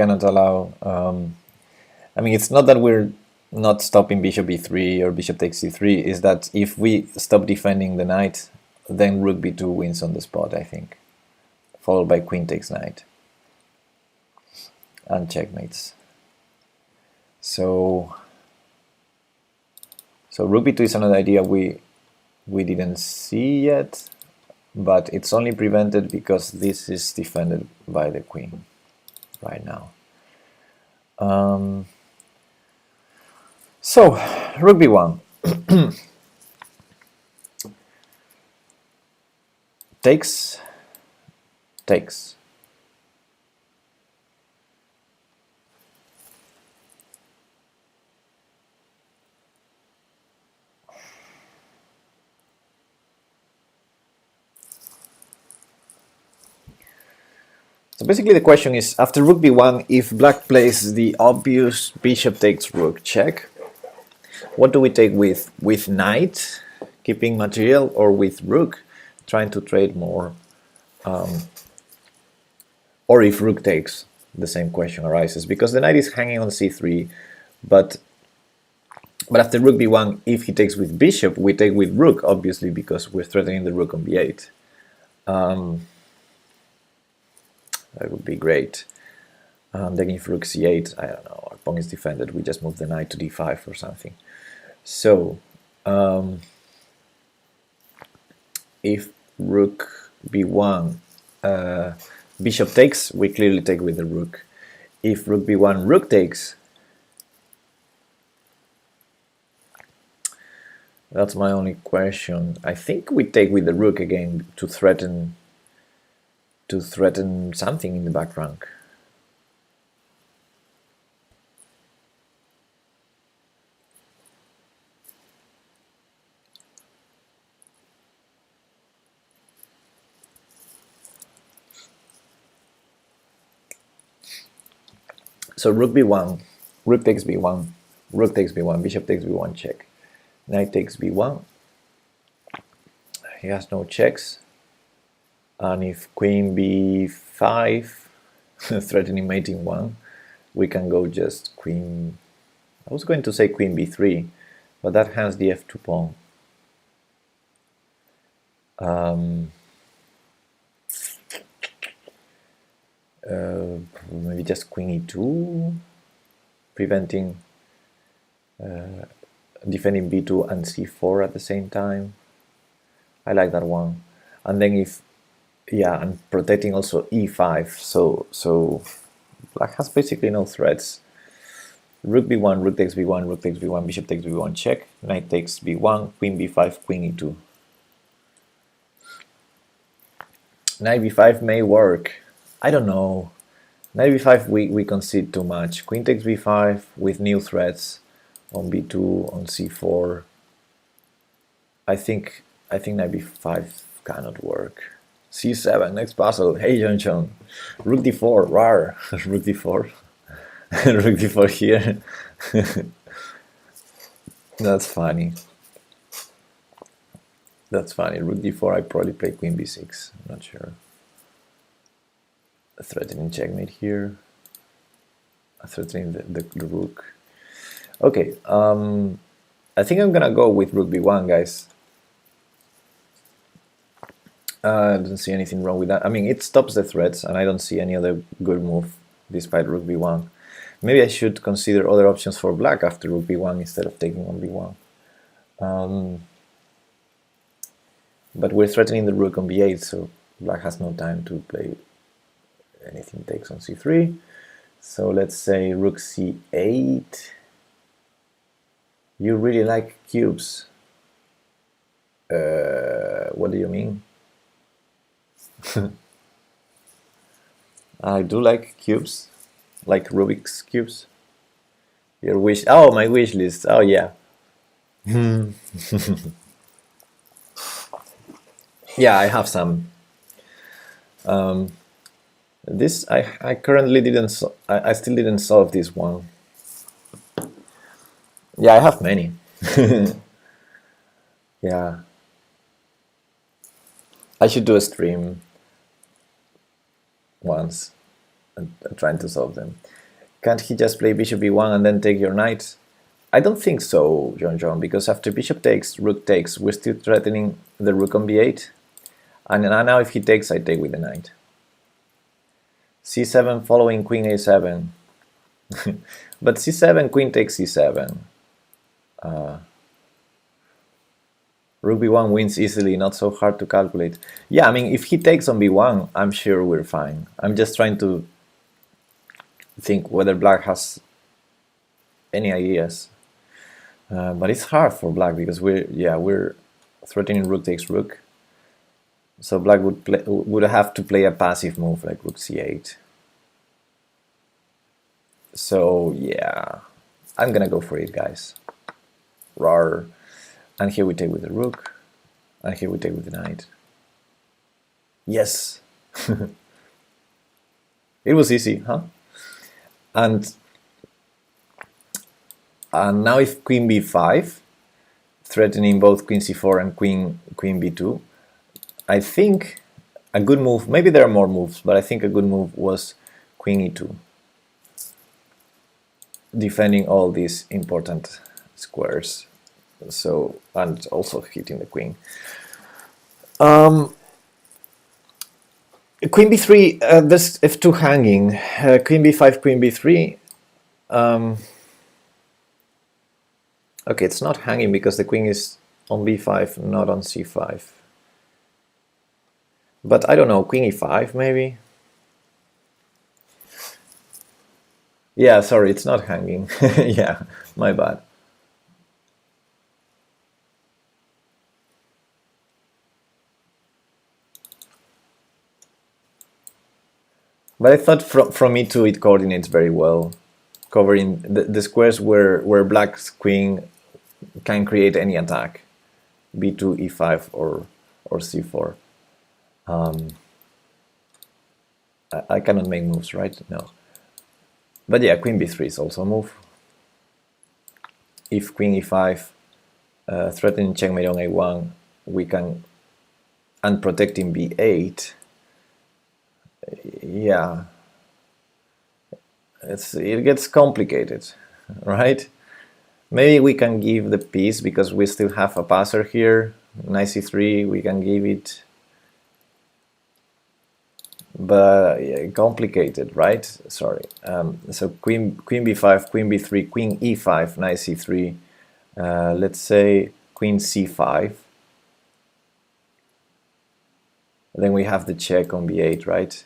S1: mean, it's not that we're not stopping bishop e3 or bishop takes c3. Is that if we stop defending the knight, then rook b2 wins on the spot, I think, followed by queen takes knight and checkmates. So rook b2 is another idea we didn't see yet, but it's only prevented because this is defended by the queen right now. So rook b1 takes. So basically the question is, after rook b1, if black plays the obvious bishop takes rook check, what do we take with? With knight, keeping material, or with rook, trying to trade more? Or if rook takes, the same question arises, because the knight is hanging on c3, but after rook b1, if he takes with bishop, we take with rook, obviously, because we're threatening the rook on b8. That would be great. Then if rook c8, I don't know, our pawn is defended, we just move the knight to d5 or something. So, if rook b1, bishop takes, we clearly take with the rook. If rook b1, rook takes, that's my only question. I think we take with the rook again to threaten something in the back rank. So rook b1, rook takes b1, rook takes b1, bishop takes b1 check, knight takes b1. He has no checks. And if queen b5, threatening mating 1, we can go just queen. I was going to say queen b3, but that has the f2 pawn. Maybe just queen e2, preventing, defending b2 and c4 at the same time. I like that one. And then if, yeah, and protecting also e5, so black has basically no threats. Rook b1, rook takes b1, rook takes b1, bishop takes b1 check, knight takes b1, queen b5, queen e2. Knight b5 may work. I don't know. Knight b5 we concede too much. Queen takes b5 with new threats on b2, on c4. I think knight b5 cannot work. c7, next puzzle. Hey John. Rook d4, rar. Rook d4. Rook d4 here. That's funny. That's funny. Rook d4, I probably play queen b6. I'm not sure. A threatening checkmate here. Threatening the rook. Okay, I think I'm gonna go with rook b1, guys. I don't see anything wrong with that. I mean, it stops the threats, and I don't see any other good move despite rook b1. Maybe I should consider other options for black after rook b1 instead of taking on b1. But we're threatening the rook on b8, so black has no time to play anything takes on c3. So let's say rook c8. You really like cubes. What do you mean? I do like cubes, like Rubik's cubes. Your wish? Oh, my wish list. Oh yeah. Yeah, I have some. This I currently didn't. I still didn't solve this one. Yeah, I have many. Yeah, I should do a stream once and trying to solve them. Can't he just play bishop e1 and then take your knight? I don't think so, John, because after bishop takes, rook takes, we're still threatening the rook on b8. And now if he takes, I take with the knight. c7 following queen a7. But c7, queen takes c7. Rook b1 wins easily, not so hard to calculate. Yeah, I mean, if he takes on b1, I'm sure we're fine. I'm just trying to think whether black has any ideas. But it's hard for black because we're threatening rook takes rook. So black would have to play a passive move like rook c8. So yeah, I'm gonna go for it, guys. Rar. And here we take with the rook, and here we take with the knight. Yes! It was easy, huh? And now if queen b5, threatening both queen c4 and queen b2, I think a good move, maybe there are more moves, but I think a good move was queen e2. Defending all these important squares. So, and also hitting the queen. Queen b3, there's f2 hanging. Queen b5, queen b3. Okay, it's not hanging because the queen is on b5, not on c5. But I don't know, queen e5 maybe? Yeah, sorry, it's not hanging. Yeah, my bad. But I thought from e2 it coordinates very well, covering the squares where black's queen can create any attack, b2, e5, or c4. I cannot make moves, right? No. But yeah, queen b3 is also a move. If queen e5, threatening checkmate on a1, we can, and protecting b8. Yeah, it gets complicated, right? Maybe we can give the piece because we still have a passer here. Knight c3, we can give it, but yeah, complicated, right? Sorry. So queen b5, queen b3, queen e5, knight c3. Let's say queen c5. Then we have the check on b8, right?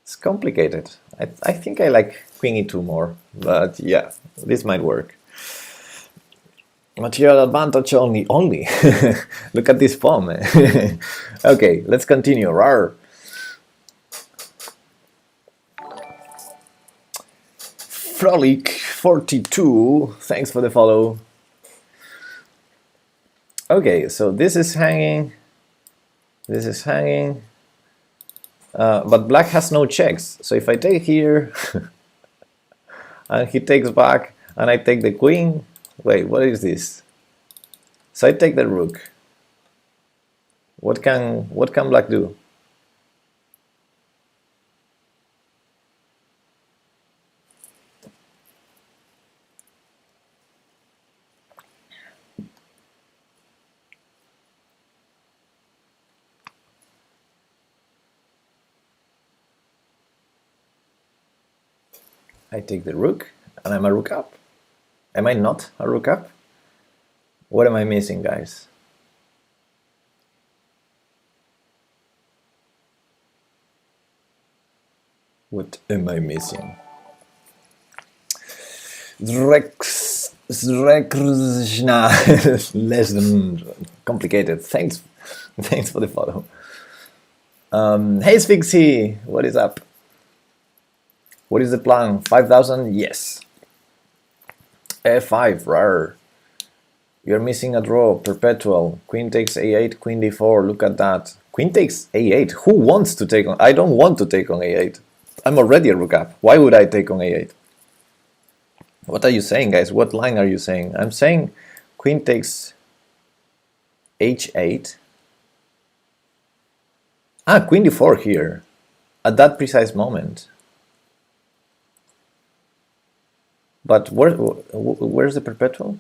S1: It's complicated. I think I like queen e2 more, but yeah, this might work. Material advantage only. Look at this pawn. Okay, let's continue. Rawr. Frolic42, thanks for the follow. Okay, so this is hanging. This is hanging. But black has no checks. So if I take here, and he takes back, and I take the queen. Wait, what is this? So I take the rook. What can black do? I take the rook, and I'm a rook up. Am I not a rook up? What am I missing, guys? What am I missing? Zrekrzna. Less than complicated. Thanks for the follow. Hey Sphinxy, what is up? What is the plan? 5,000? Yes. F5, rare. You're missing a draw, perpetual. Queen takes a8, queen d4, look at that. Queen takes a8, who wants to take on? I don't want to take on a8. I'm already a rook up. Why would I take on a8? What are you saying, guys? What line are you saying? I'm saying queen takes h8. Ah, queen d4 here. At that precise moment. But where's the perpetual?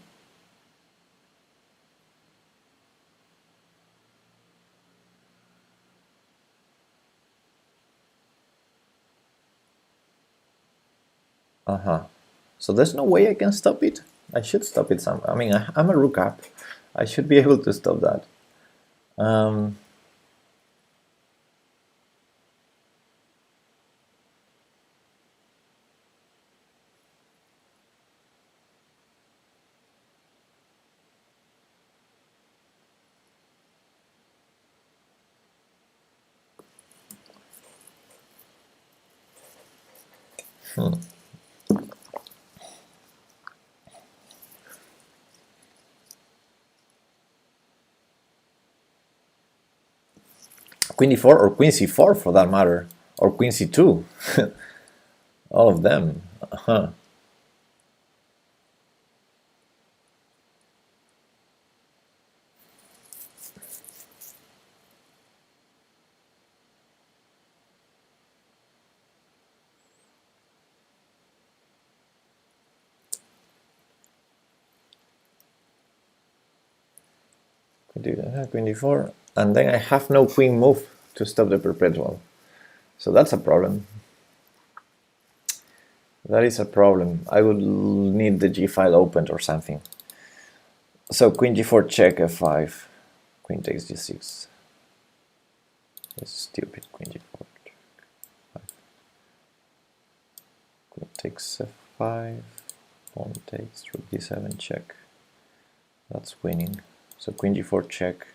S1: So there's no way I can stop it? I should stop it some. I mean, I'm a rook up. I should be able to stop that. Queen d4 or queen c4 for that matter, or queen c2. All of them. Queen d4, and then I have no queen move to stop the perpetual. So that's a problem. That is a problem. I would need the g file opened or something. So queen g4 check f5. Queen takes g6. It's stupid. Queen g4 check. 5. Queen takes f5. Pawn takes rook d7 check. That's winning. So queen g4 check.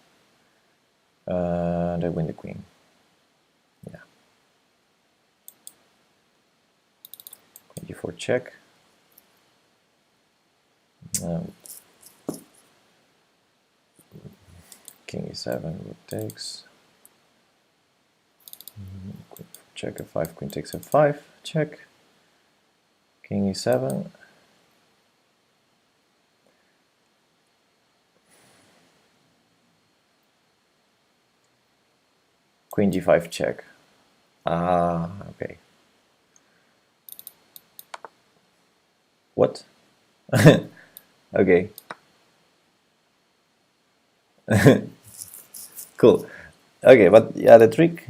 S1: And I win the queen. Yeah. Queen g4 check. King e7, rook takes. Queen check f5, queen takes f5, check. King e7. Queen g5 check. Ah, okay. What? Okay. Cool. Okay, but yeah, the trick.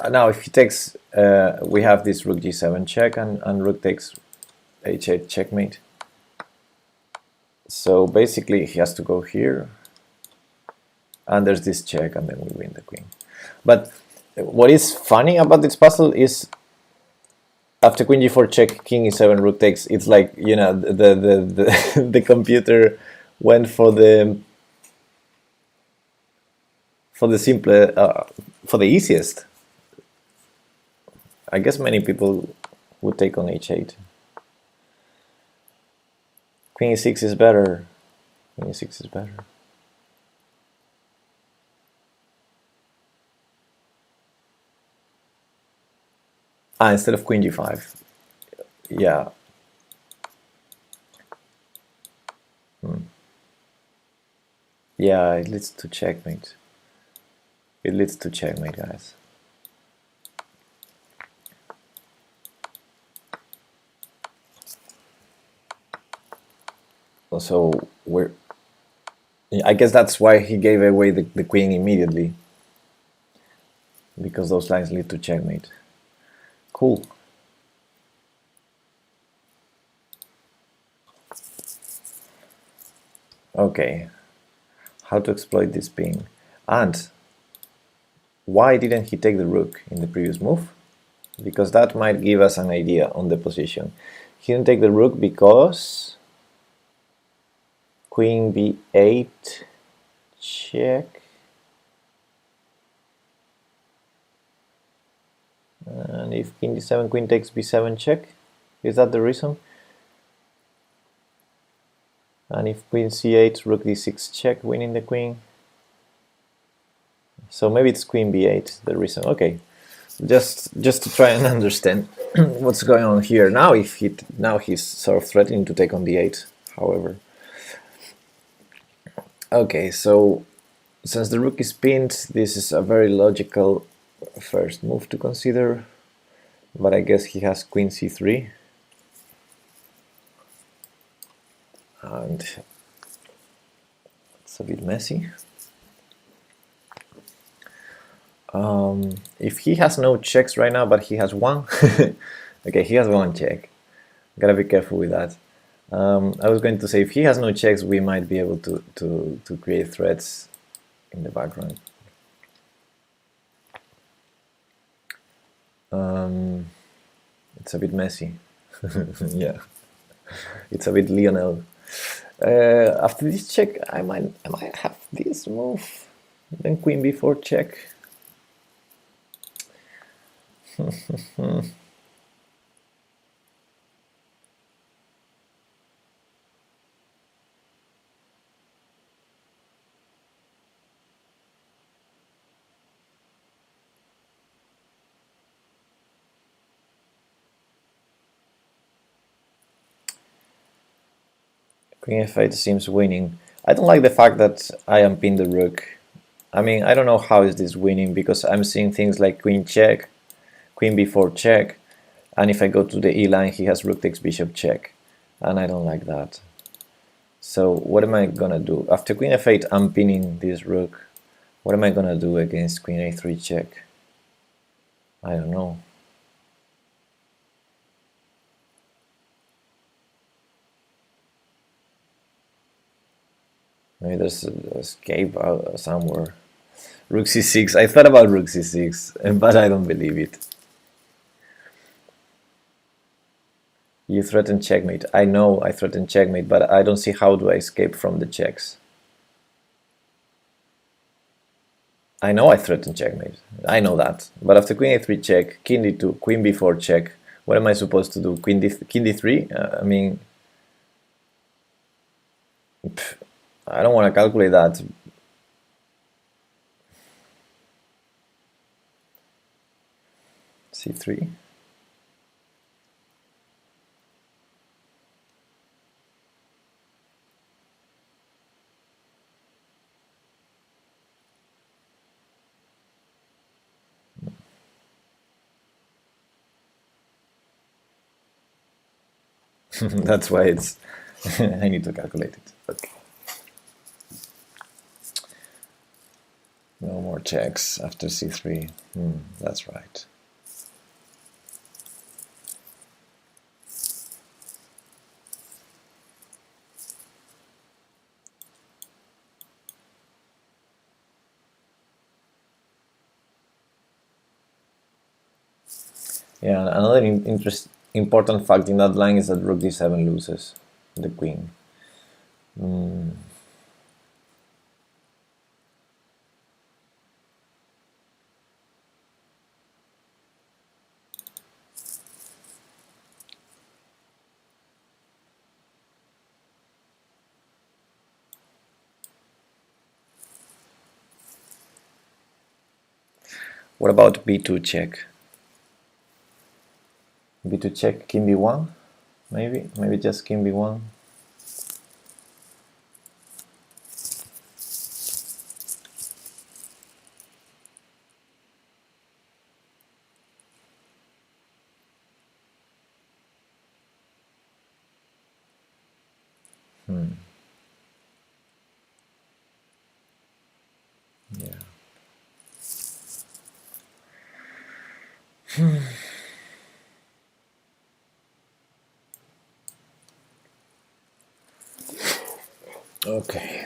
S1: Now, if he takes, we have this rook g7 check, and rook takes h8 checkmate. So basically, he has to go here, and there's this check, and then we win the queen. But what is funny about this puzzle is after queen g4 check, king e7, rook takes. It's like, you know, the computer went for the simple, for the easiest. I guess many people would take on h8. Queen e6 is better. Queen e6 is better. Ah, instead of queen g5. Yeah. Yeah, it leads to checkmate. It leads to checkmate, guys.
S2: So we're, I guess that's why he gave away the queen immediately, because those lines lead to checkmate. Cool. Okay, how to exploit this ping. And why didn't he take the rook in the previous move? Because that might give us an idea on the position. He didn't take the rook because queen b8 check. And if king d7, queen takes b7 check, is that the reason? And if queen c8, rook d6 check, winning the queen. So maybe it's queen b8 the reason. Okay, just to try and understand what's going on here. Now he's sort of threatening to take on d8, however. Okay, so since the rook is pinned, this is a very logical first move to consider, but I guess he has queen c3, and it's a bit messy. If he has no checks right now, but he has one, okay, he has one check. Gotta be careful with that. I was going to say, if he has no checks, we might be able to create threats in the background. It's a bit messy. Yeah, it's a bit Lionel. After this check, I might have this move, then queen b4 check. Queen f8 seems winning. I don't like the fact that I am pinned the rook. I mean, I don't know how is this winning, because I'm seeing things like queen check, queen b4 check, and if I go to the e line, he has rook takes bishop check, and I don't like that. So what am I gonna do? After queen f8, I'm pinning this rook. What am I gonna do against queen a3 check? I don't know. Maybe there's an escape somewhere. Rook c6. I thought about rook c6, but I don't believe it. You threaten checkmate. I know I threaten checkmate, but I don't see how do I escape from the checks. I know I threaten checkmate. I know that. But after queen a3 check, king d2, queen b4 check, what am I supposed to do? King d3? I mean, I don't want to calculate that. c3. That's why it's I need to calculate it. Okay. No more checks after c3. That's right. Yeah, another important fact in that line is that rook d7 loses the queen. What about b2 check? b2 check, king b1? Maybe just king b1. Okay.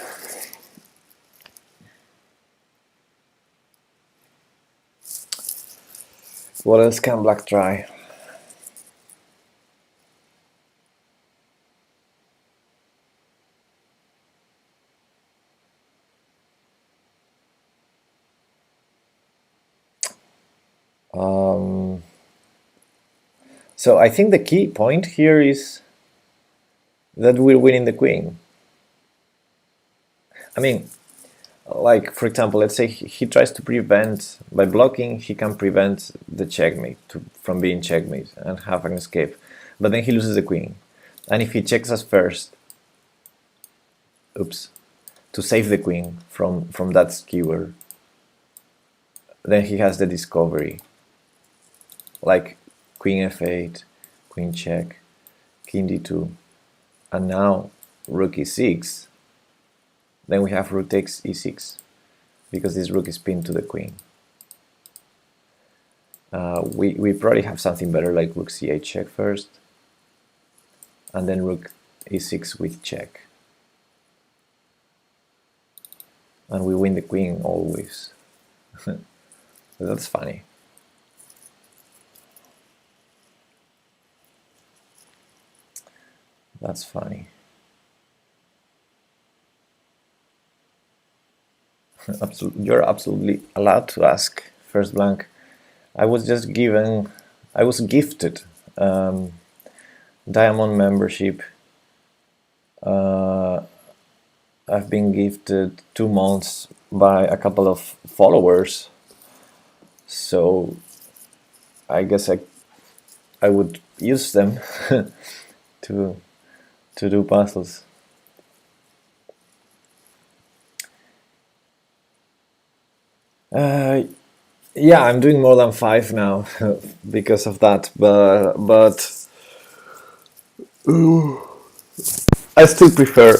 S2: What else can black try? So I think the key point here is that we're winning the queen. I mean, like, for example, let's say he tries to prevent, by blocking, he can prevent the checkmate from being checkmate and have an escape. But then he loses the queen. And if he checks us first, oops, to save the queen from that skewer, then he has the discovery. Like queen f8, queen check, king d2, and now rook e6. Then we have rook takes e6, because this rook is pinned to the queen. We probably have something better, like rook c8 check first, and then rook e6 with check. And we win the queen always. That's funny. That's funny. You're absolutely allowed to ask, First Blank. I was gifted Diamond membership. I've been gifted 2 months by a couple of followers, so I guess I would use them to do puzzles. Yeah, I'm doing more than 5 now because of that, but I still prefer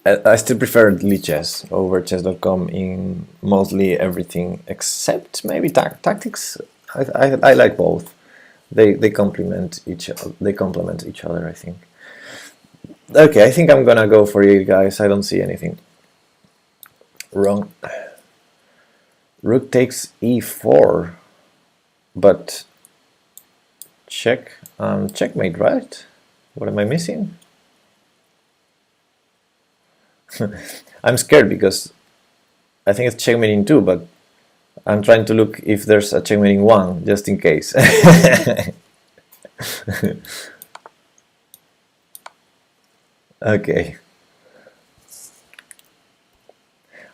S2: I still prefer Lichess over chess.com in mostly everything except maybe tactics. I like both. They complement each other, I think. Okay, I think I'm gonna go for you guys. I don't see anything wrong. Rook takes e4, but check, checkmate, right? What am I missing? I'm scared because I think it's checkmating 2, but I'm trying to look if there's a checkmating 1, just in case. Okay.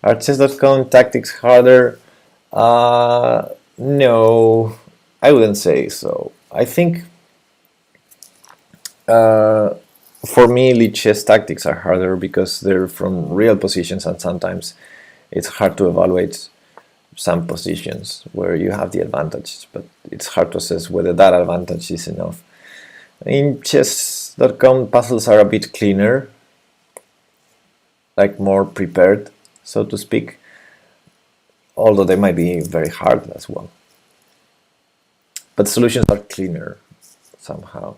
S2: Are chess.com tactics harder? No, I wouldn't say so. I think for me, lead chess tactics are harder because they're from real positions, and sometimes it's hard to evaluate some positions where you have the advantage, but it's hard to assess whether that advantage is enough. In chess.com, puzzles are a bit cleaner, like more prepared, so to speak, although they might be very hard as well. But solutions are cleaner somehow.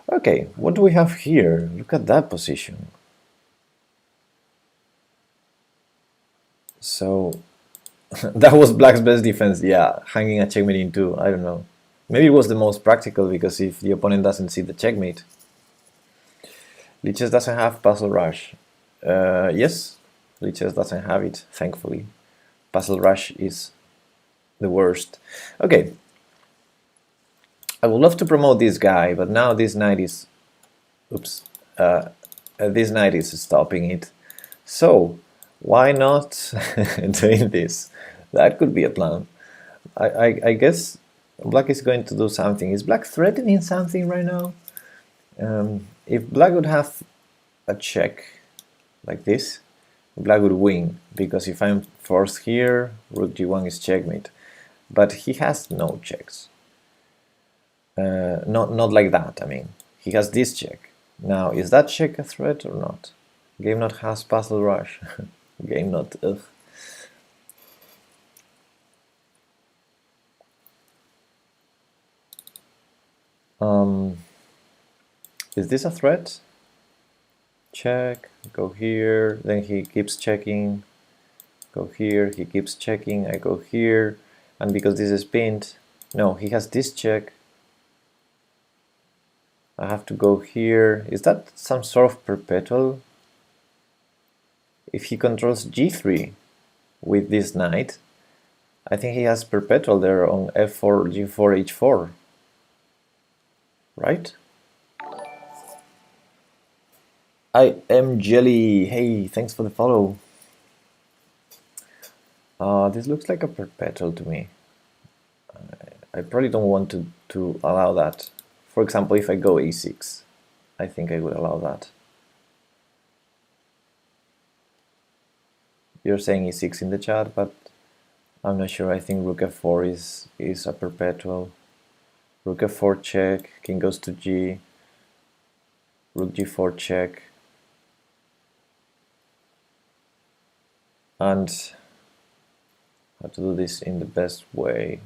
S2: Okay, what do we have here? Look at that position. So that was black's best defense. Yeah, hanging a checkmate in 2. I don't know. Maybe it was the most practical, because if the opponent doesn't see the checkmate. Lichess doesn't have Puzzle Rush. Yes, Lichess doesn't have it, thankfully. Puzzle Rush is the worst. Okay. I would love to promote this guy, but now this knight is... Oops. This knight is stopping it. So, why not doing this? That could be a plan. I guess black is going to do something. Is black threatening something right now? If black would have a check like this, black would win, because if I'm forced here, rook g1 is checkmate. But he has no checks. Not like that, I mean. He has this check. Now, is that check a threat or not? Game not has Puzzle Rush. Game not. Ugh. Is this a threat? Check, go here, then he keeps checking, go here, he keeps checking, I go here, and because this is pinned, no, he has this check, I have to go here. Is that some sort of perpetual? If he controls g3 with this knight, I think he has perpetual there on f4, g4, h4, right? I am Jelly. Hey, thanks for the follow. This looks like a perpetual to me. I probably don't want to allow that. For example, if I go e6, I think I would allow that. You're saying e6 in the chat, but I'm not sure. I think rook f4 is a perpetual. Rook f4 check, king goes to g, rook g4 check. And how to do this in the best way.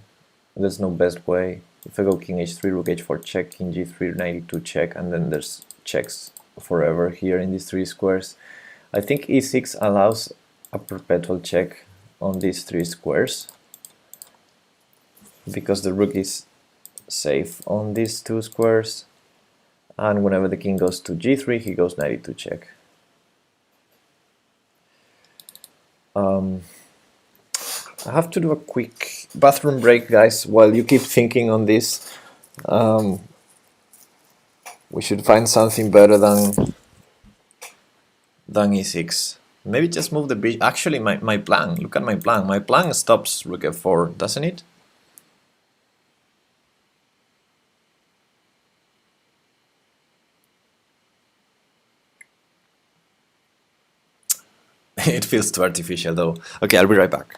S2: There's no best way. If I go king h3, rook h4 check, king g3, knight e2 check, and then there's checks forever here in these three squares. I think e6 allows a perpetual check on these three squares because the rook is safe on these two squares, and whenever the king goes to g3, he goes knight e2 check. I have to do a quick bathroom break, guys, while you keep thinking on this. We should find something better than e6. Maybe just move the bishop. Actually, my plan, look at my plan. My plan stops rook f4, doesn't it? It feels too artificial, though. Okay, I'll be right back.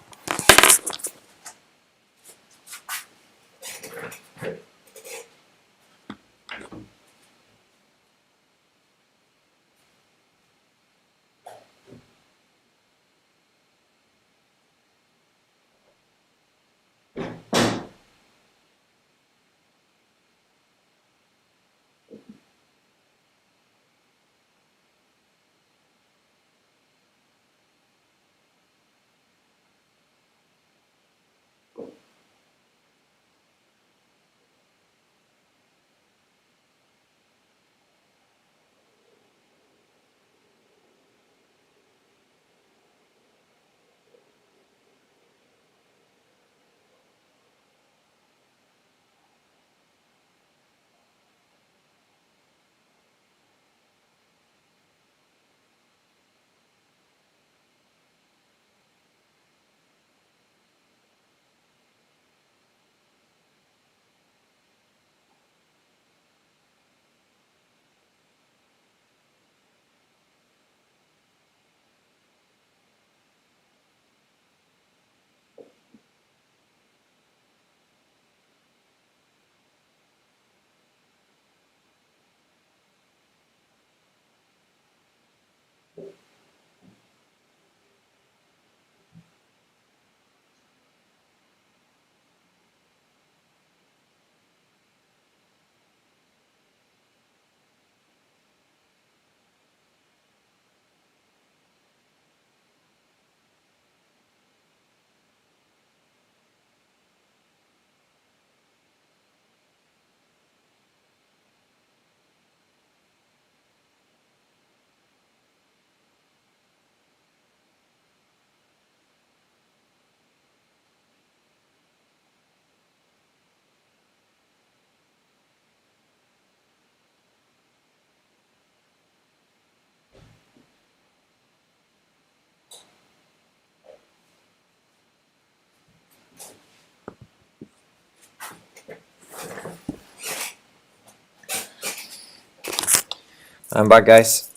S2: I'm back, guys.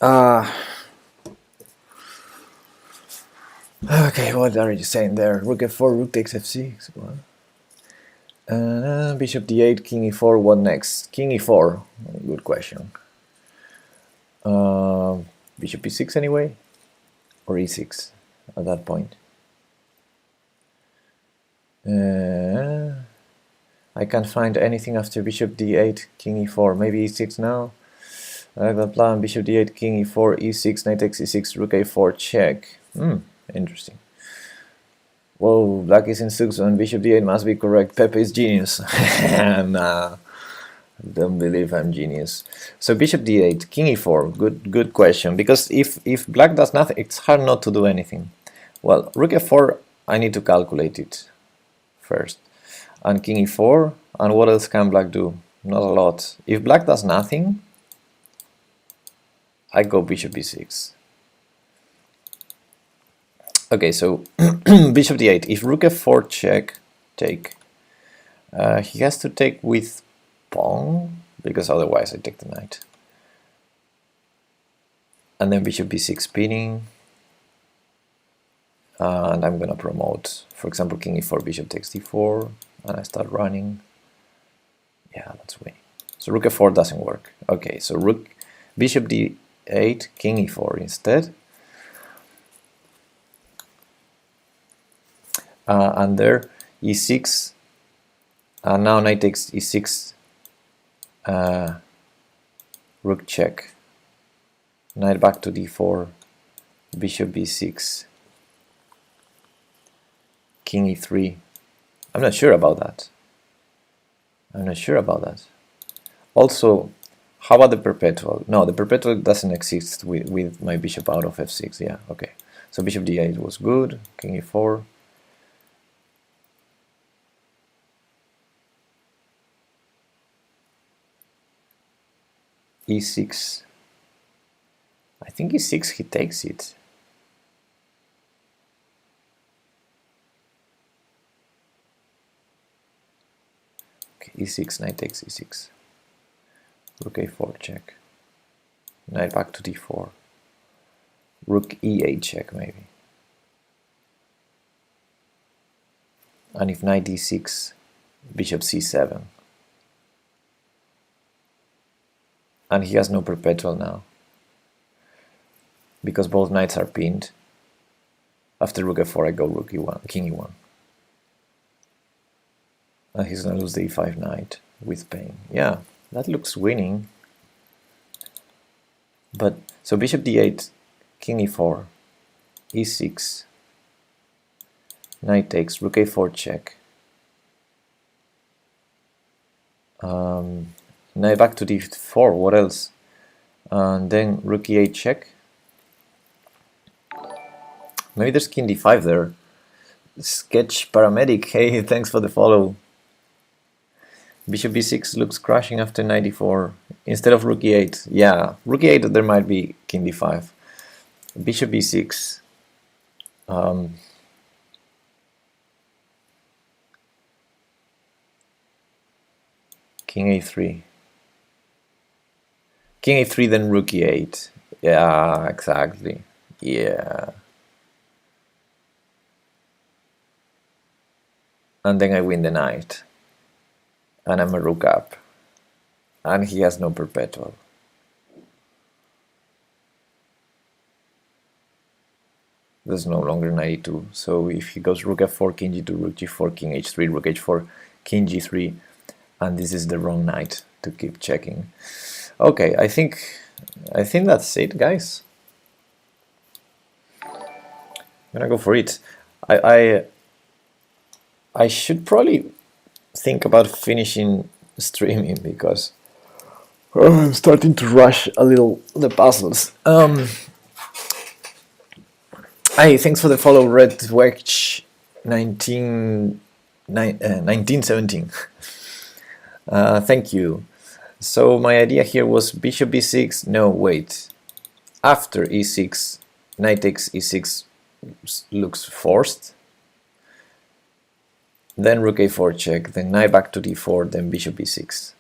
S2: Okay, what are you saying there? Rook f4, rook takes f6. Bishop d8, king e4. What next? King e4. Good question. Bishop b6 anyway, or e6 at that point. I can't find anything after bishop d8, king e4, maybe e6 now. I have a plan, bishop d8, king e4, e6, knight takes e6, rook a4, check. Interesting. Whoa, black is in six and bishop d8 must be correct. Pepe is genius. Nah, don't believe I'm genius. So bishop d8, king e4, good question. Because if black does nothing, it's hard not to do anything. Well, rook f4, I need to calculate it first. And king e4, and what else can black do? Not a lot. If black does nothing, I go bishop b6. Okay, so bishop d8. If rook f4 check, take. He has to take with pawn, because otherwise I take the knight. And then bishop b6 spinning. And I'm gonna promote, for example, king e4, bishop takes d4, and I start running. Yeah, that's winning. So rook f4 doesn't work. Okay, so bishop d8, king e4 instead. And there e6, now knight takes e6, rook check, knight back to d4, bishop b6, king e3. I'm not sure about that. Also, how about the perpetual? No, the perpetual doesn't exist with my bishop out of f6. Yeah, okay. So bishop d8 was good, king e4. e6. I think e6 he takes it. Okay, e6, knight takes e6. Rook a4 check. Knight back to d4. Rook e8 check maybe. And if knight d6, bishop c7. And he has no perpetual now, because both knights are pinned. After rook f4 I go rook e1, king e1. And he's gonna lose the e5 knight with pain. Yeah, that looks winning. But so bishop d8, king e4, e6, knight takes, rook a4 check. Knight back to d4, what else? And then rook e8 check. Maybe there's king d5 there. Sketch paramedic, hey, thanks for the follow. Bishop b6 looks crashing after knight d4 instead of rook e8. Yeah, rook e8 there might be king d5. Bishop b6. King a3. King a3 then rook e8. Yeah, exactly. Yeah. And then I win the knight. And I'm a rook up. And he has no perpetual. There's no longer knight e2. So if he goes rook f4, king g2, rook g4, king h3, rook h4, king g3, and this is the wrong knight to keep checking. Okay, I think that's it, guys. I'm gonna go for it. I should probably think about finishing streaming because I'm starting to rush a little the puzzles. Hey, thanks for the follow, Red Wedge 1917. Thank you. So my idea here was bishop b6. No, wait. After e6, knight takes e6 looks forced. Then rook a4 check, then knight back to d4, then bishop b6.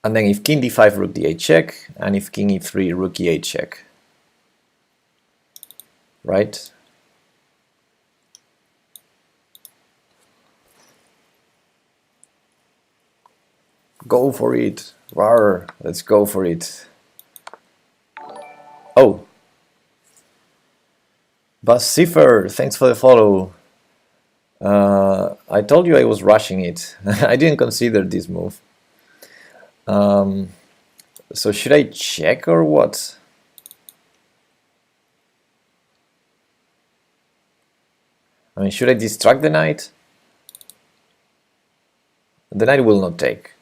S2: And then if king d5, rook d8 check, and if king e3, rook e8 check. Right? Go for it. Rawr. Let's go for it. Oh. Basifer, thanks for the follow. I told you I was rushing it. I didn't consider this move. So should I check or what? I mean, should I distract the knight? The knight will not take.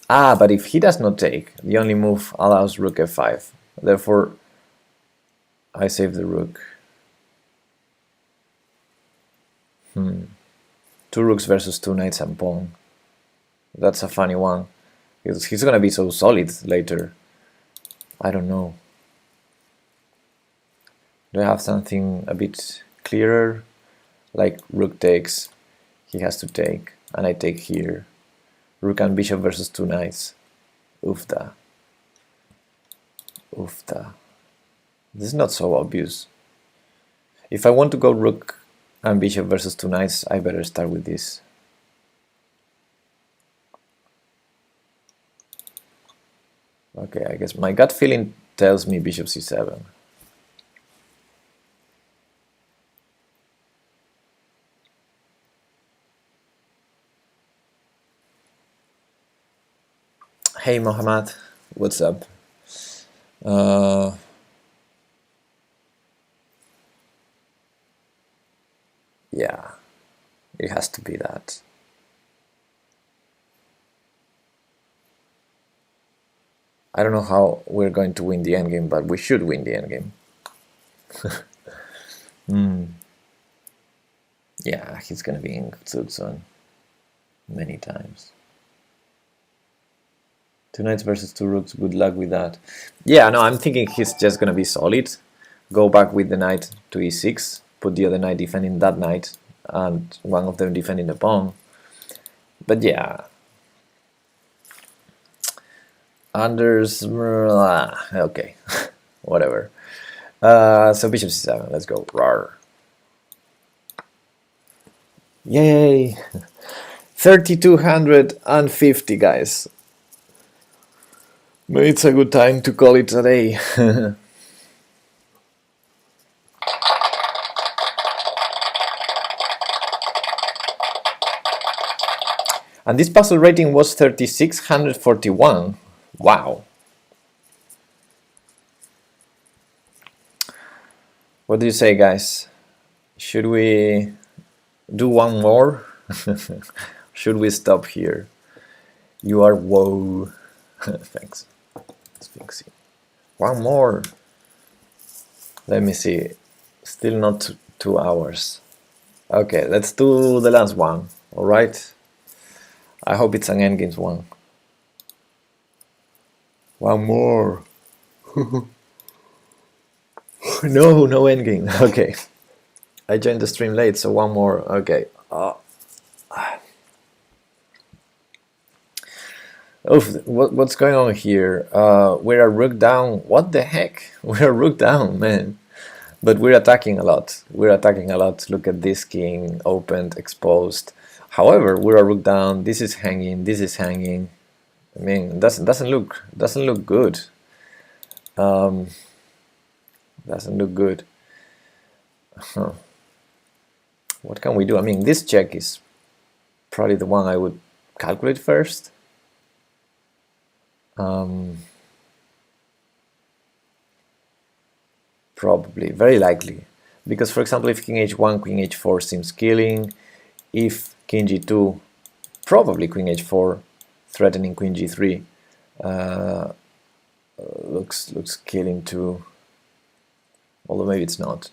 S2: Ah, but if he does not take, the only move allows rook f5. Therefore, I save the rook. Two rooks versus two knights and pawn. That's a funny one. He's gonna be so solid later. I don't know. Do I have something a bit clearer? Like rook takes, he has to take, and I take here. Rook and bishop versus two knights. Oofda. Oofda. This is not so obvious. If I want to go rook and bishop versus two knights, I better start with this. Okay, I guess my gut feeling tells me bishop c7. Hey Mohammad, what's up? Yeah, it has to be that. I don't know how we're going to win the endgame, but we should win the endgame. Yeah, he's gonna be in Tsutsun many times. Two knights versus two rooks, good luck with that. Yeah, no, I'm thinking he's just gonna be solid. Go back with the knight to e6, put the other knight defending that knight, and one of them defending the pawn. But yeah. Anders, okay, whatever. So bishop c7, let's go. Rawr. Yay! 3250, guys. Maybe it's a good time to call it a day. And this puzzle rating was 3641. Wow. What do you say, guys? Should we do one more? Should we stop here? You are whoa. Thanks. Sphinxy. One more. Let me see. Still not 2 hours. Okay, let's do the last one. Alright? I hope it's an endgames one. One more. No, no endgame. Okay. I joined the stream late, so one more. Okay. Oof, what's going on here? We're a rook down. What the heck? We're a rook down, man. But we're attacking a lot. We're attacking a lot. Look at this king, opened, exposed. However, we're a rook down. This is hanging. This is hanging. I mean, doesn't look good. Doesn't look good. What can we do? I mean, this check is probably the one I would calculate first. Probably, very likely, because for example, if king h1, queen h4 seems killing, if king g2, probably queen h4, threatening queen g3, looks killing too. Although maybe it's not.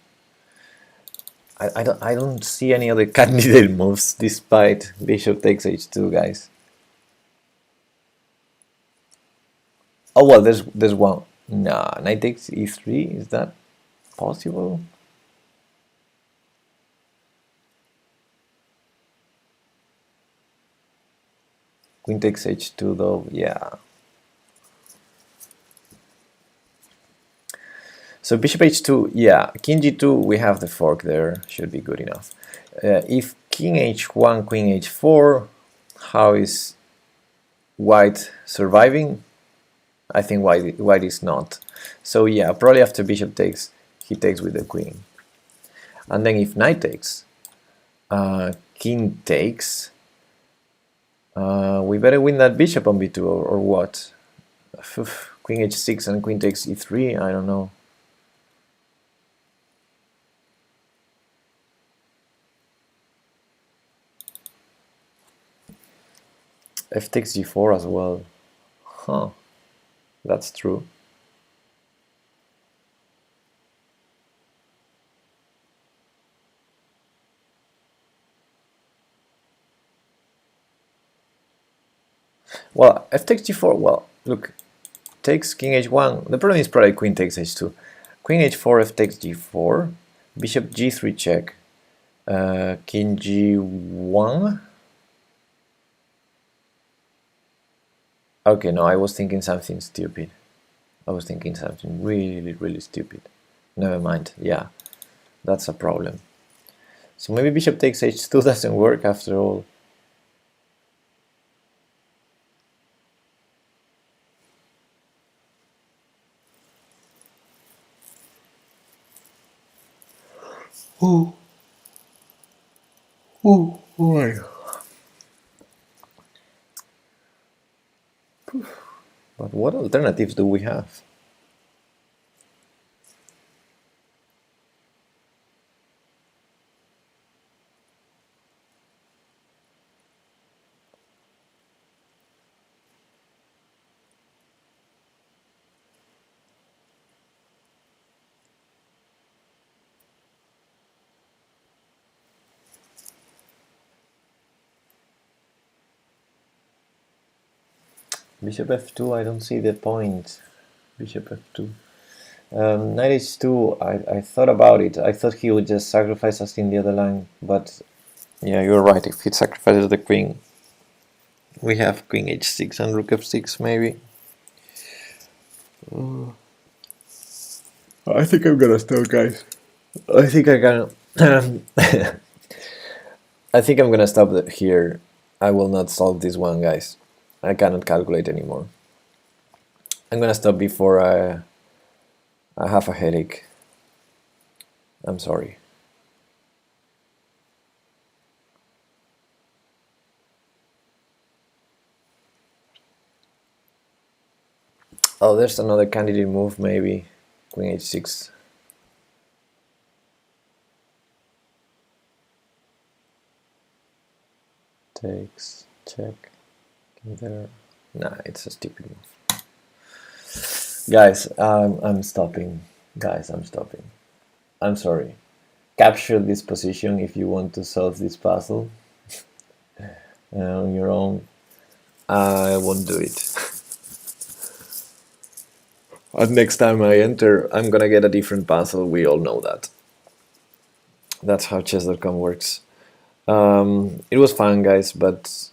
S2: I don't see any other candidate moves despite bishop takes h2, guys. Oh well, there's one. Nah, knight takes e3. Is that possible? Queen takes h2 though. Yeah. So bishop h2, yeah, king g2, we have the fork there, should be good enough. If king h1, queen h4, how is white surviving? I think white is not. So yeah, probably after bishop takes, he takes with the queen. And then if knight takes, king takes, we better win that bishop on b2 or what? Queen h6 and queen takes e3, I don't know. F takes g4 as well. Huh, that's true. Well, f takes g4, well, look, takes king h1. The problem is probably queen takes h2. Queen h4, f takes g4, bishop g3 check, king g1. Okay, no, I was thinking something stupid. I was thinking something really, really stupid. Never mind, yeah, that's a problem. So maybe bishop takes h2 doesn't work after all. Oh, oh, boy. But what alternatives do we have? Bishop f2, I don't see the point. Bishop f2. Knight h2, I thought about it. I thought he would just sacrifice us in the other line, but yeah, you're right. If he sacrifices the queen, we have queen h6 and rook f6 maybe. I think I'm gonna stop, guys. I think I can. I think I'm gonna stop here. I will not solve this one, guys. I cannot calculate anymore. I'm gonna stop before I have a headache. I'm sorry. Oh, there's another candidate move, maybe. Queen h6. Takes, check. There. Nah, it's a stupid move. Guys, I'm stopping. Guys, I'm stopping. I'm sorry. Capture this position if you want to solve this puzzle on your own. I won't do it. And next time I enter, I'm gonna get a different puzzle. We all know that. That's how chess.com works. It was fun, guys, but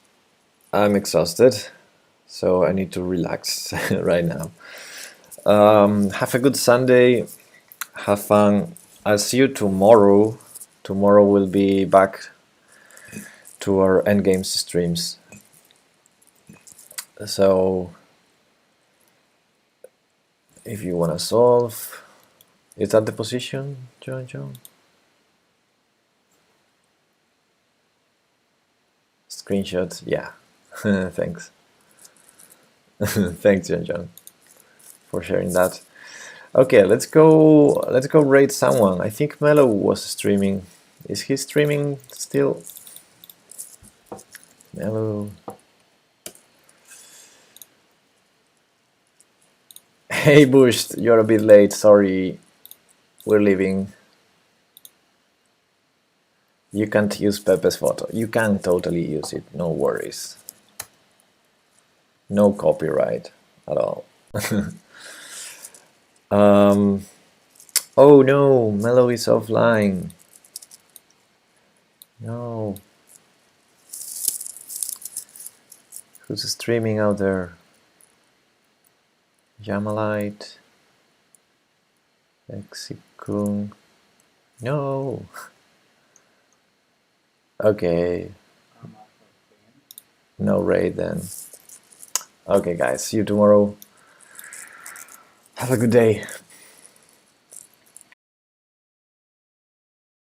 S2: I'm exhausted, so I need to relax right now. Have a good Sunday. Have fun. I'll see you tomorrow. Tomorrow we'll be back to our endgames streams. So if you wanna solve, is that the position, John? Screenshot, yeah. Thanks. Thanks, John, for sharing that. Okay, let's go raid someone. I think Mello was streaming. Is he streaming still? Mello. Hey Bush, you're a bit late, sorry. We're leaving. You can't use Pepe's photo. You can totally use it, no worries. No copyright at all. Oh no, Mello is offline. No. Who's streaming out there? Jamalite. Exikung. No. Okay. No raid then. Okay, guys, see you tomorrow. Have a good day.